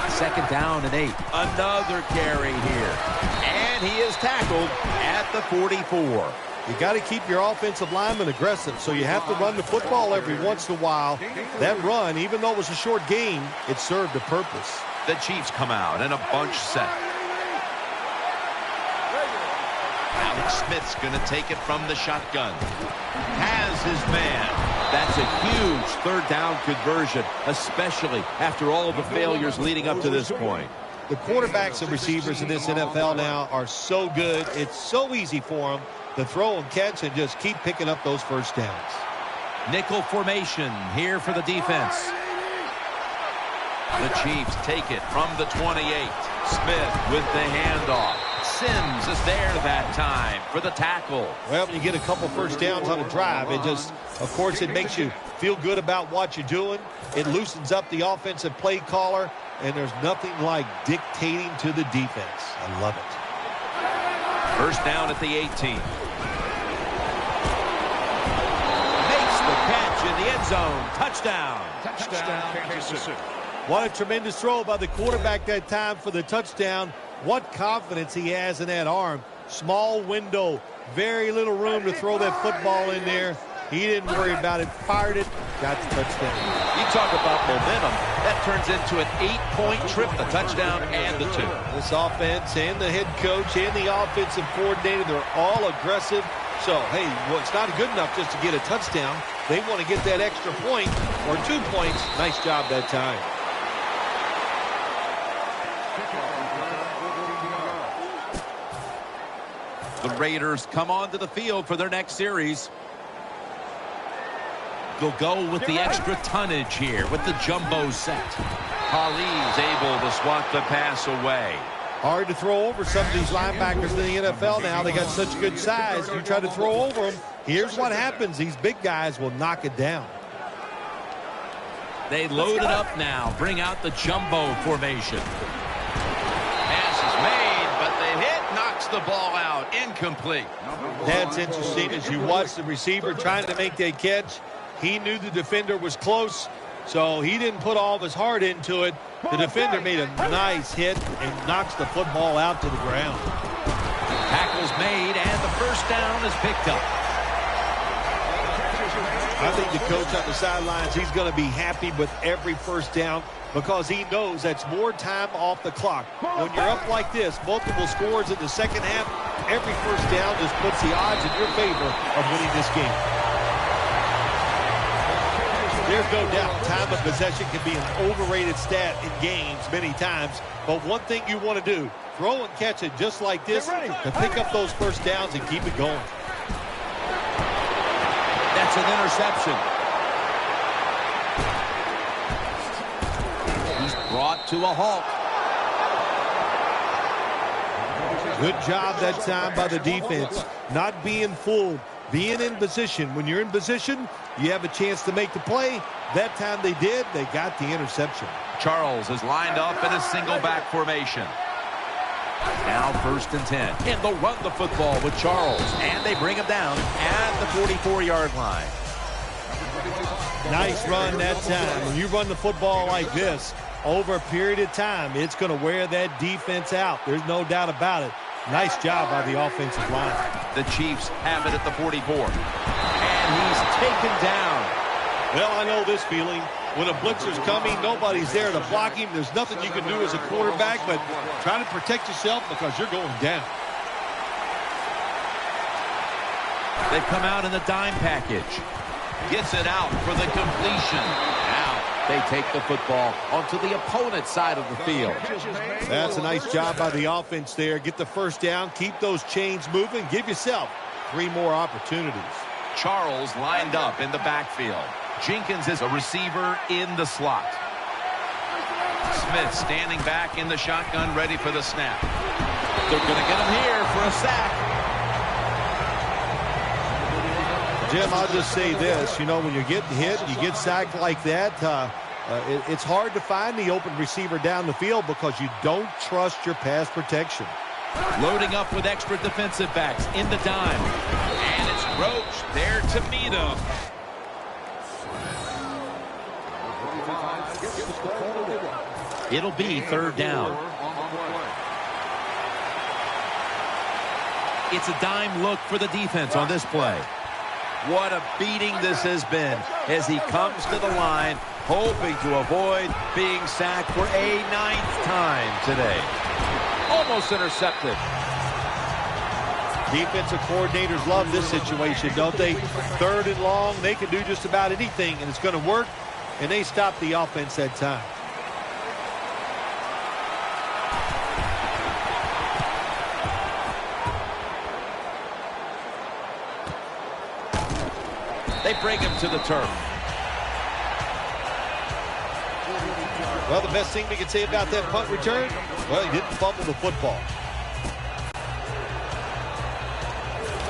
Speaker 3: Second down and 8. Another carry here. And he is tackled at the 44.
Speaker 4: You got to keep your offensive lineman aggressive, so you have to run the football every once in a while. That run, even though it was a short gain, it served a purpose.
Speaker 2: The Chiefs come out in a bunch set. Alex Smith's going to take it from the shotgun. Has his man.
Speaker 3: That's a huge third down conversion, especially after all the failures leading up to this point.
Speaker 4: The quarterbacks and receivers in this NFL now are so good. It's so easy for them to throw and catch and just keep picking up those first downs.
Speaker 3: Nickel formation here for the defense.
Speaker 2: The Chiefs take it from the 28. Smith with the handoff. Sims is there that time for the tackle.
Speaker 4: Well, when you get a couple first downs on a drive, it just, of course, it makes you feel good about what you're doing. It loosens up the offensive play caller, and there's nothing like dictating to the defense. I love it.
Speaker 3: First down at the 18. Makes the catch in the end zone. Touchdown.
Speaker 1: Touchdown, Kansas City.
Speaker 4: What a tremendous throw by the quarterback that time for the touchdown. What confidence he has in that arm. Small window, very little room to throw that football in there. He didn't worry about it, fired it, got the touchdown.
Speaker 3: You talk about momentum. That turns into an 8-point trip, the touchdown and the 2.
Speaker 4: This offense and the head coach and the offensive coordinator, they're all aggressive. So, hey, well, it's not good enough just to get a touchdown. They want to get that extra point or 2 points. Nice job that time.
Speaker 3: The Raiders come onto the field for their next series. They'll go with the extra tonnage here with the jumbo set.
Speaker 2: Khalil's able to swat the pass away.
Speaker 4: Hard to throw over some of these linebackers in the NFL now. They got such good size. You try to throw over them, here's what happens. These big guys will knock it down.
Speaker 3: They load it up now. Bring out the jumbo formation.
Speaker 2: Pass is made, but the hit knocks the ball out. Incomplete.
Speaker 4: That's interesting as you watch the receiver trying to make that catch. He knew the defender was close, so he didn't put all of his heart into it. The defender made a nice hit and knocks the football out to the ground.
Speaker 3: Tackle tackle's made, and the first down is picked up.
Speaker 4: I think the coach on the sidelines, he's going to be happy with every first down because he knows that's more time off the clock. When you're up like this, multiple scores in the second half, every first down just puts the odds in your favor of winning this game. There's no doubt time of possession can be an overrated stat in games many times, but one thing you want to do, throw and catch it just like this to pick up those first downs and keep it going.
Speaker 3: That's an interception. He's brought to a halt.
Speaker 4: Good job that time by the defense. Not being fooled, being in position. When you're in position, you have a chance to make the play. That time they did, they got the interception.
Speaker 3: Charles is lined up in a single back formation. Now 1st and 10. And they'll run the football with Charles. And they bring him down at the 44-yard line.
Speaker 4: Nice run that time. When you run the football like this, over a period of time, it's going to wear that defense out. There's no doubt about it. Nice job by the offensive line.
Speaker 3: The Chiefs have it at the 44. And he's taken down.
Speaker 4: Well, I know this feeling. When a blitzer's coming, nobody's there to block him. There's nothing you can do as a quarterback, but try to protect yourself because you're going down.
Speaker 3: They've come out in the dime package. Gets it out for the completion. Now they take the football onto the opponent's side of the field.
Speaker 4: That's a nice job by the offense there. Get the first down, keep those chains moving, give yourself 3 more opportunities.
Speaker 3: Charles lined up in the backfield. Jenkins is a receiver in the slot. Smith standing back in the shotgun, ready for the snap. They're going to get him here for a sack.
Speaker 4: Jim, I'll just say this. You know, when you're getting hit, you get sacked like that, it's hard to find the open receiver down the field because you don't trust your pass protection.
Speaker 3: Loading up with extra defensive backs in the dime. And it's Roach there to meet him. It'll be 3rd down. It's a dime look for the defense on this play. What a beating this has been as he comes to the line, hoping to avoid being sacked for a 9th time today. Almost intercepted.
Speaker 4: Defensive coordinators love this situation, don't they? 3rd and long, they can do just about anything, and it's going to work, and they stop the offense that time.
Speaker 3: They bring him to the turf.
Speaker 4: Well, the best thing we can say about that punt return, well, he didn't fumble the football.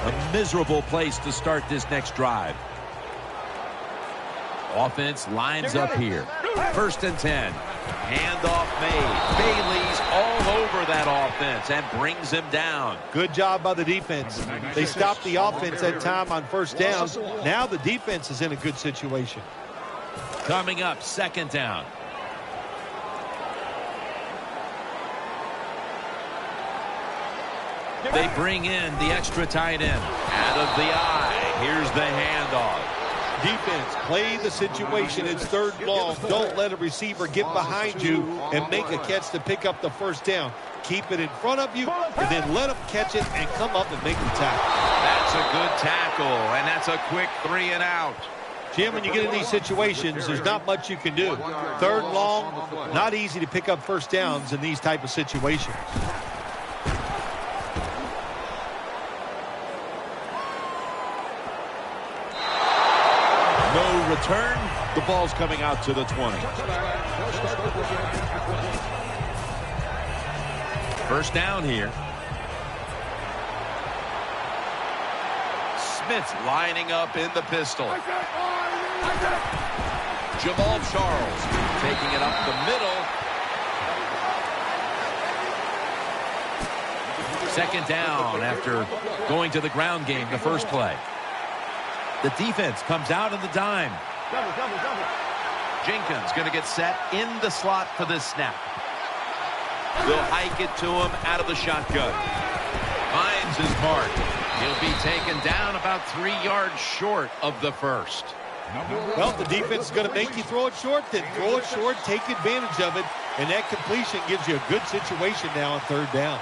Speaker 3: A miserable place to start this next drive. Offense lines up here. 1st and 10. Handoff made. Bailey's all over that offense and brings him down.
Speaker 4: Good job by the defense. They stopped the offense that time on 1st down. Now the defense is in a good situation.
Speaker 3: Coming up, 2nd down. They bring in the extra tight end. Out of the eye. Here's the handoff.
Speaker 4: Defense, play the situation. It's 3rd and long. Don't let a receiver get behind you and make a catch to pick up the first down. Keep it in front of you, and then let them catch it and come up and make the tackle.
Speaker 3: That's a good tackle, and that's a quick 3 and out.
Speaker 4: Jim, when you get in these situations, there's not much you can do. 3rd and long, not easy to pick up first downs in these type of situations.
Speaker 3: No return. The ball's coming out to the 20. 1st down here. Smith's lining up in the pistol. Jamal Charles taking it up the middle. 2nd down after going to the ground game the first play. The defense comes out in the dime. Jenkins going to get set in the slot for this snap. They'll hike it to him out of the shotgun.
Speaker 2: Finds his mark. He'll be taken down about 3 yards short of the first.
Speaker 4: Well, if the defense is going to make you throw it short, then throw it short, take advantage of it, and that completion gives you a good situation now on third down.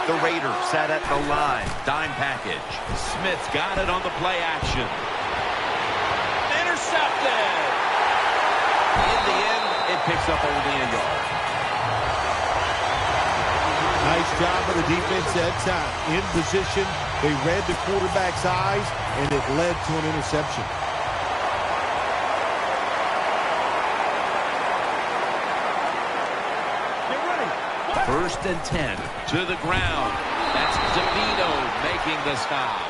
Speaker 2: The Raiders set at the line. Dime package. Smith's got it on the play action. Intercepted. In the end, it picks up only a yard.
Speaker 4: Nice job of the defense that time. In position, they read the quarterback's eyes, and it led to an interception.
Speaker 2: First and 10 to the ground. That's DeVito making the stop.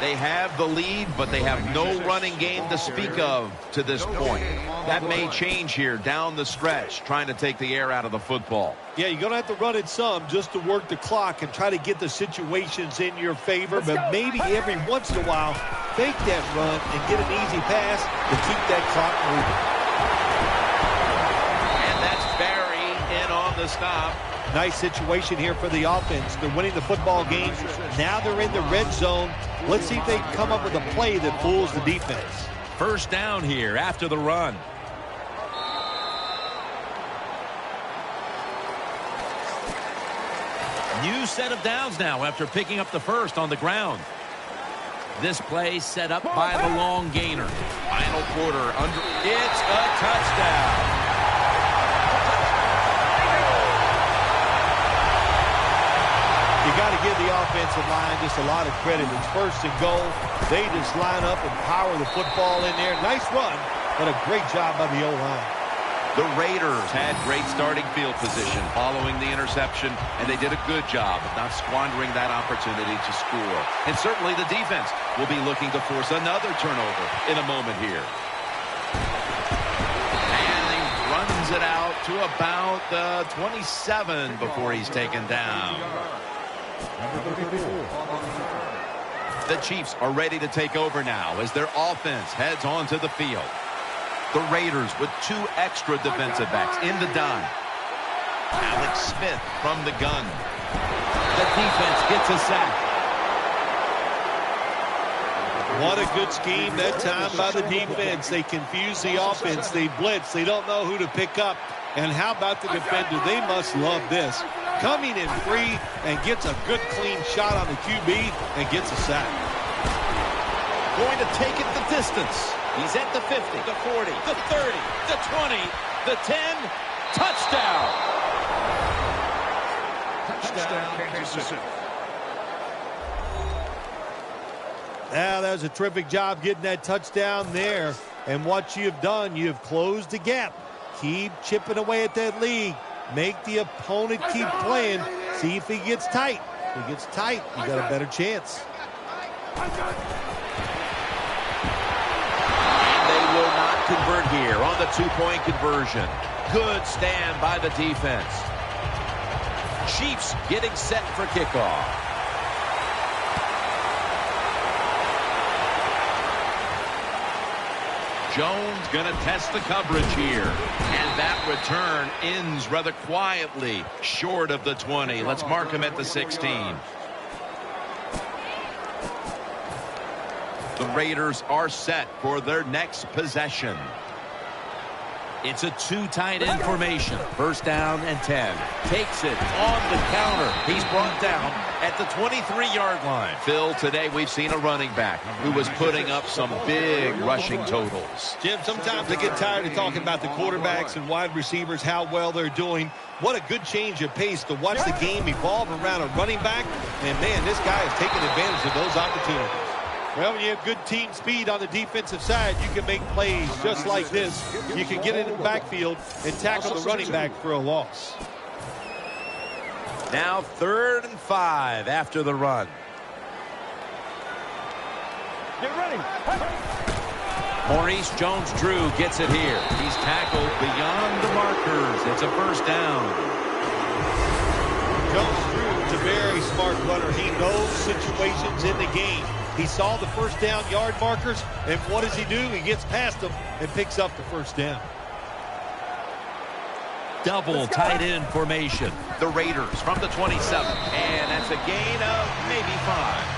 Speaker 2: They have the lead, but they have no running game to speak of to this point. That may change here down the stretch, trying to take the air out of the football.
Speaker 4: Yeah, you're going to have to run it some just to work the clock and try to get the situations in your favor, but maybe every once in a while, fake that run and get an easy pass to keep that clock moving.
Speaker 2: And that's Barry in on the stop.
Speaker 4: Nice situation here for the offense. They're winning the football game. Now they're in the red zone. Let's see if they can come up with a play that fools the defense.
Speaker 2: First down here after the run. New set of downs now after picking up the first on the ground. This play set up by the long gainer. Final quarter under. It's a touchdown.
Speaker 4: You got to give the offensive line just a lot of credit. It's first and goal. They just line up and power the football in there. Nice run, but a great job by the O-line.
Speaker 2: The Raiders had great starting field position following the interception, and they did a good job of not squandering that opportunity to score. And certainly the defense will be looking to force another turnover in a moment here. And he runs it out to about the 27 before he's taken down. The Chiefs are ready to take over now as their offense heads onto the field. The Raiders with 2 extra defensive backs in the dime. Alex Smith from the gun. The defense gets a sack.
Speaker 4: What a good scheme that time by the defense. They confuse the offense. They blitz. They don't know who to pick up. And how about the defender? They must love this. Coming in free and gets a good clean shot on the QB and gets a sack.
Speaker 2: Going to take it the distance. He's at the 50, the 40, the 30, the 20, the 10. Touchdown. Kansas City.
Speaker 4: Now, that was a terrific job getting that touchdown there. And what you've done, you've closed the gap. Keep chipping away at that lead. Make the opponent keep playing. See if he gets tight. If he gets tight, you got a better chance.
Speaker 2: And they will not convert here on the 2-point conversion. Good stand by the defense. Chiefs getting set for kickoff. Jones going to test the coverage here. And that return ends rather quietly short of the 20. Let's mark him at the 16. The Raiders are set for their next possession. It's a 2 tight end formation. First down and 10. Takes it on the counter. He's brought down at the 23-yard line. Phil, today we've seen a running back who was putting up some big rushing totals.
Speaker 4: Jim, sometimes I get tired of talking about the quarterbacks and wide receivers, how well they're doing. What a good change of pace to watch the game evolve around a running back. And, man, this guy is taking advantage of those opportunities. Well, when you have good team speed on the defensive side, you can make plays just like this. You can get in the backfield and tackle the running back for a loss.
Speaker 2: Now 3rd and 5 after the run.
Speaker 1: Get ready.
Speaker 2: Maurice Jones-Drew gets it here. He's tackled beyond the markers. It's a first down.
Speaker 4: Jones-Drew is a very smart runner. He knows situations in the game. He saw the first down yard markers, and what does he do? He gets past them and picks up the first down.
Speaker 3: Double tight end formation.
Speaker 2: The Raiders from the 27. And that's a gain of maybe 5.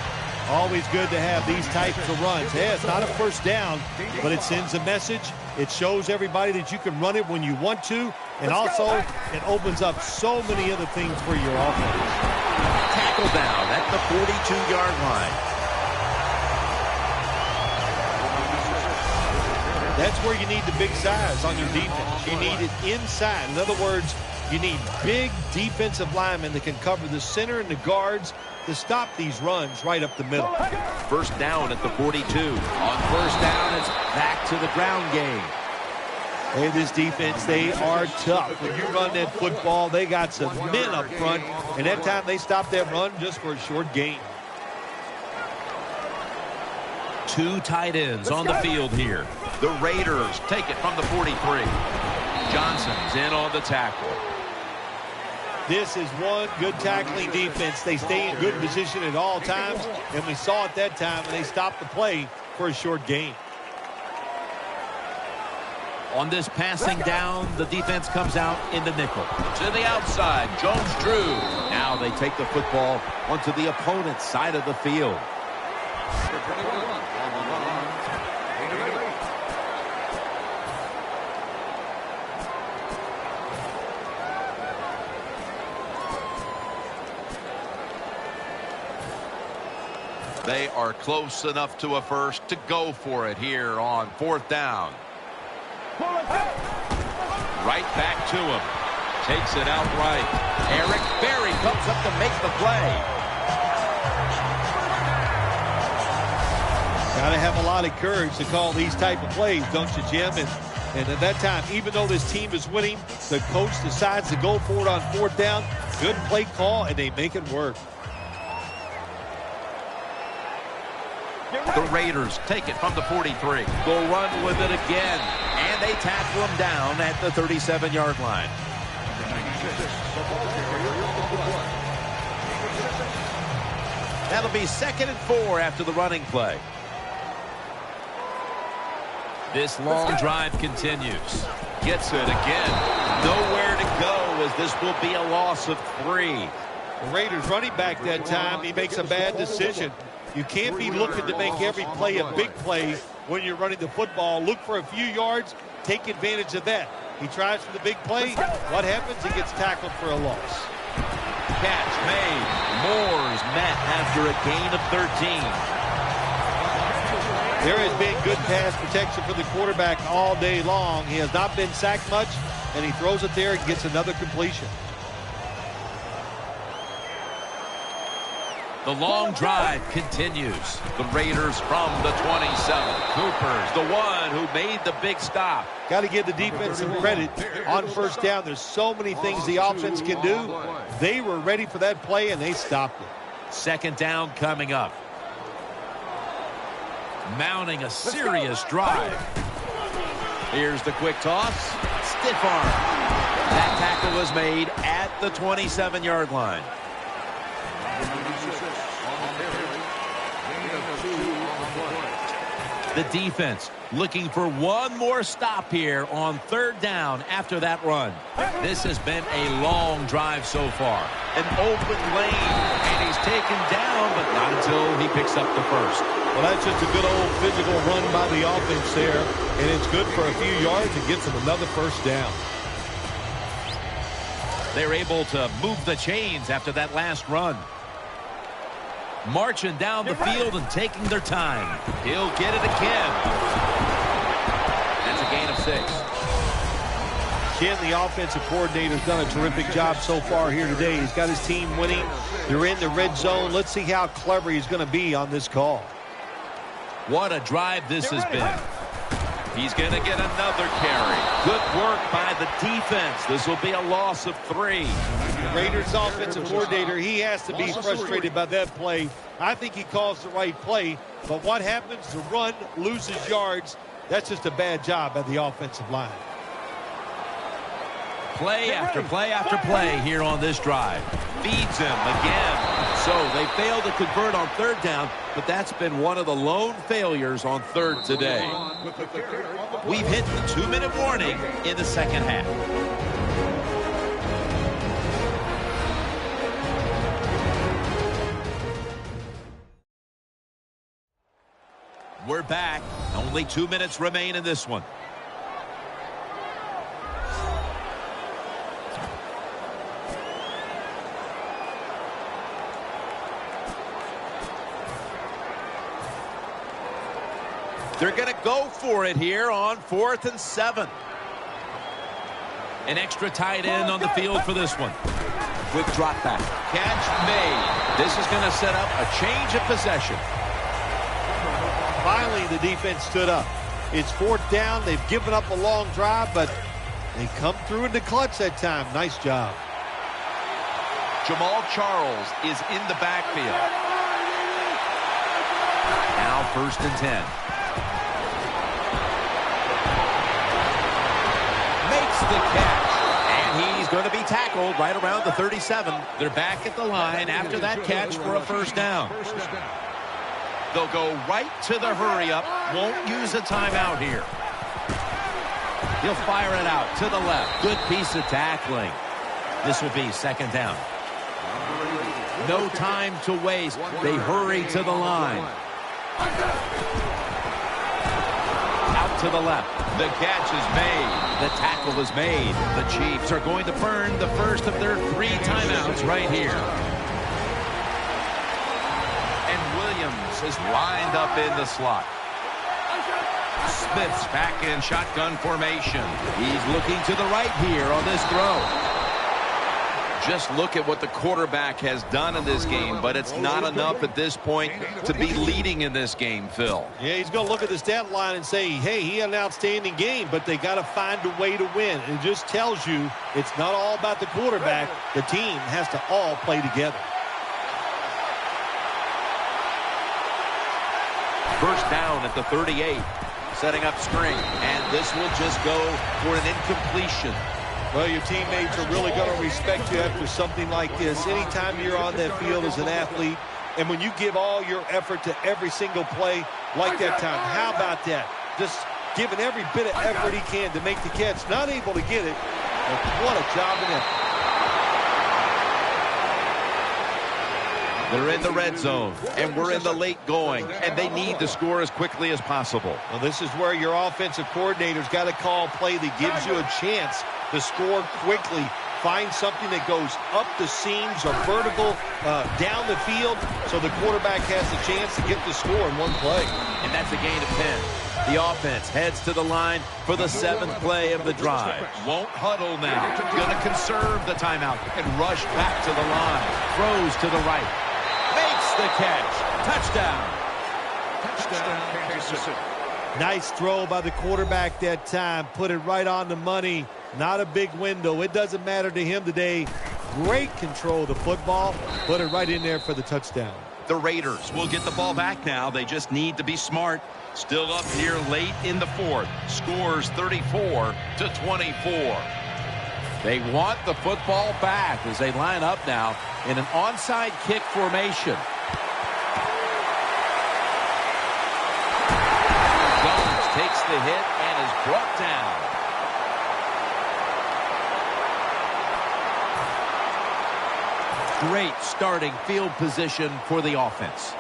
Speaker 4: Always good to have these types of runs. Yeah, it's not a first down, but it sends a message. It shows everybody that you can run it when you want to. And also, it opens up so many other things for your offense.
Speaker 2: Tackle down at the 42-yard line.
Speaker 4: That's where you need the big size on your defense. You need it inside. In other words, you need big defensive linemen that can cover the center and the guards to stop these runs right up the middle.
Speaker 2: First down at the 42. On first down, it's back to the ground game.
Speaker 4: Hey, this defense, they are tough. When you run that football, they got some men up front, and that time they stopped that run just for a short gain.
Speaker 3: 2 tight ends on the field here.
Speaker 2: The Raiders take it from the 43. Johnson's in on the tackle.
Speaker 4: This is one good tackling defense. They stay in good position at all times, and we saw it that time, and they stopped the play for a short gain.
Speaker 3: On this passing down, the defense comes out in the nickel.
Speaker 2: To the outside, Jones-Drew. Now they take the football onto the opponent's side of the field. They are close enough to a first to go for it here on 4th down. Right back to him. Takes it outright. Eric Berry comes up to make the play.
Speaker 4: Got to have a lot of courage to call these type of plays, don't you, Jim? And at that time, even though this team is winning, the coach decides to go for it on 4th down. Good play call, and they make it work.
Speaker 2: The Raiders take it from the 43. They'll run with it again. And they tackle him down at the 37-yard line. That'll be 2nd and 4 after the running play.
Speaker 3: This long drive continues.
Speaker 2: Gets it again. Nowhere to go as this will be a loss of 3.
Speaker 4: The Raiders running back that time, he makes a bad decision. You can't be looking to make every play a big play when you're running the football. Look for a few yards. Take advantage of that. He tries for the big play. What happens? He gets tackled for a loss.
Speaker 2: Catch made. Moore's met after a gain of 13.
Speaker 4: There has been good pass protection for the quarterback all day long. He has not been sacked much, and he throws it there and gets another completion.
Speaker 3: The long drive continues.
Speaker 2: The Raiders from the 27. Cooper's the one who made the big stop.
Speaker 4: Got to give the defense some credit on 1st down. There's so many things the offense can do. They were ready for that play, and they stopped it.
Speaker 3: 2nd down coming up. Mounting a serious drive.
Speaker 2: Here's the quick toss. Stiff arm. That tackle was made at the 27-yard line.
Speaker 3: The defense looking for one more stop here on 3rd down after that run. This has been a long drive so far.
Speaker 2: An open lane, and he's taken down, but not until he picks up the first.
Speaker 4: Well, that's just a good old physical run by the offense there, and it's good for a few yards and gets them another 1st down.
Speaker 3: They're able to move the chains after that last run. Marching down the field and taking their time.
Speaker 2: He'll get it again. That's a gain of 6.
Speaker 4: Ken, the offensive coordinator, has done a terrific job so far here today. He's got his team winning. They're in the red zone. Let's see how clever he's going to be on this call.
Speaker 3: What a drive this has been.
Speaker 2: He's going to get another carry. Good work by the defense. This will be a loss of 3.
Speaker 4: The Raiders offensive coordinator, he has to be frustrated by that play. I think he calls the right play, but what happens? The run loses yards. That's just a bad job by the offensive line.
Speaker 3: Play after play after play here on this drive.
Speaker 2: Feeds him again. So they failed to convert on 3rd down, but that's been one of the lone failures on 3rd today.
Speaker 3: We've hit the 2-minute warning in the 2nd half. we're back. Only 2 minutes remain in this one. They're going to go for it here on 4th and 7. An extra tight end on the field for this one. Quick drop back. Catch made. This is going to set up a change of possession.
Speaker 4: Finally, the defense stood up. It's 4th down. They've given up a long drive, but they come through in the clutch that time. Nice job.
Speaker 2: Jamal Charles is in the backfield.
Speaker 3: Now 1st and 10. Makes the catch. And he's going to be tackled right around the 37. They're back at the line after that catch for a 1st down.
Speaker 2: They'll go right to the hurry-up. Won't use a timeout here.
Speaker 3: He'll fire it out to the left. Good piece of tackling. This will be 2nd down. No time to waste. They hurry to the line. Out to the left.
Speaker 2: The catch is made.
Speaker 3: The tackle is made. The Chiefs are going to burn the first of their 3 timeouts right here.
Speaker 2: And Williams is lined up in the slot. Smith's back in shotgun formation.
Speaker 3: He's looking to the right here on this throw.
Speaker 2: Just look at what the quarterback has done in this game, but it's not enough at this point to be leading in this game, Phil.
Speaker 4: Yeah, he's going to look at the stat line and say, hey, he had an outstanding game, but they got to find a way to win. It just tells you it's not all about the quarterback. The team has to all play together.
Speaker 3: 1st down at the 38. Setting up screen. And this will just go for an incompletion.
Speaker 4: Well, your teammates are really going to respect you after something like this. Anytime you're on that field as an athlete, and when you give all your effort to every single play like that time, how about that? Just giving every bit of effort he can to make the catch. Not able to get it, but what a job and effort.
Speaker 3: They're in the red zone, and we're in the late going, and they need to score as quickly as possible.
Speaker 4: Well, this is where your offensive coordinator's got to call a play that gives you a chance to score quickly. Find something that goes up the seams or vertical down the field so the quarterback has the chance to get the score in one play.
Speaker 3: And that's a gain of 10. The offense heads to the line for the 7th play of the drive.
Speaker 2: Won't huddle now. Going to conserve the timeout and rush back to the line.
Speaker 3: Throws to the right. Makes the catch. Touchdown.
Speaker 1: Kansas City.
Speaker 4: Nice throw by the quarterback that time. Put it right on the money. Not a big window. It doesn't matter to him today. Great control of the football. Put it right in there for the touchdown.
Speaker 2: The Raiders will get the ball back now. They just need to be smart. Still up here late in the 4th. Scores 34-24.
Speaker 3: They want the football back as they line up now in an onside kick formation. Jones takes the hit and is brought down. Great starting field position for the offense.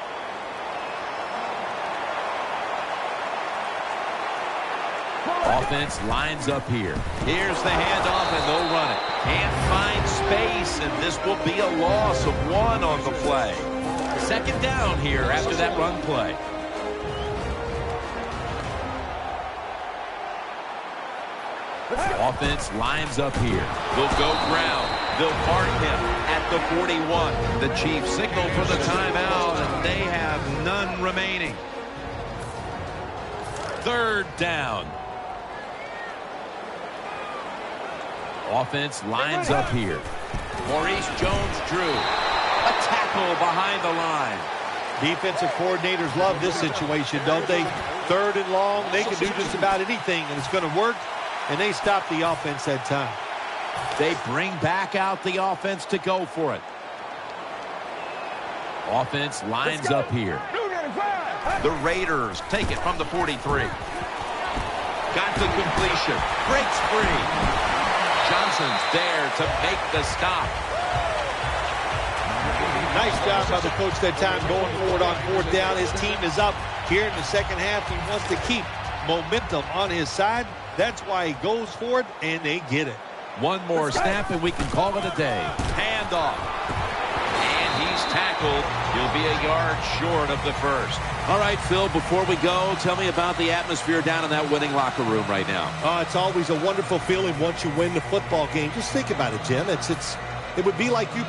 Speaker 3: Offense lines up here. Here's the handoff, and they'll run it. Can't find space, and this will be a loss of 1 on the play. 2nd down here after that run play. Offense lines up here.
Speaker 2: They'll go ground.
Speaker 3: They'll park him at the 41.
Speaker 2: The Chiefs signal for the timeout, and they have none remaining.
Speaker 3: 3rd down. Offense lines up here. Maurice Jones-Drew. A tackle behind the line.
Speaker 4: Defensive coordinators love this situation, don't they? 3rd and long, they can do just about anything, and it's going to work, and they stop the offense that time.
Speaker 3: They bring back out the offense to go for it. Offense lines up here.
Speaker 2: The Raiders take it from the 43. Got the completion. Breaks free. Johnson's there to make the stop.
Speaker 4: Nice job by the coach that time going forward on 4th down. His team is up here in the second half. He wants to keep momentum on his side. That's why he goes for it, and they get it.
Speaker 3: One more snap, and we can call it a day.
Speaker 2: Handoff. And he's tackled. He'll be a yard short of the first.
Speaker 3: All right, Phil, before we go, tell me about the atmosphere down in that winning locker room right now.
Speaker 4: It's always a wonderful feeling once you win the football game. Just think about it, Jim. It would be like you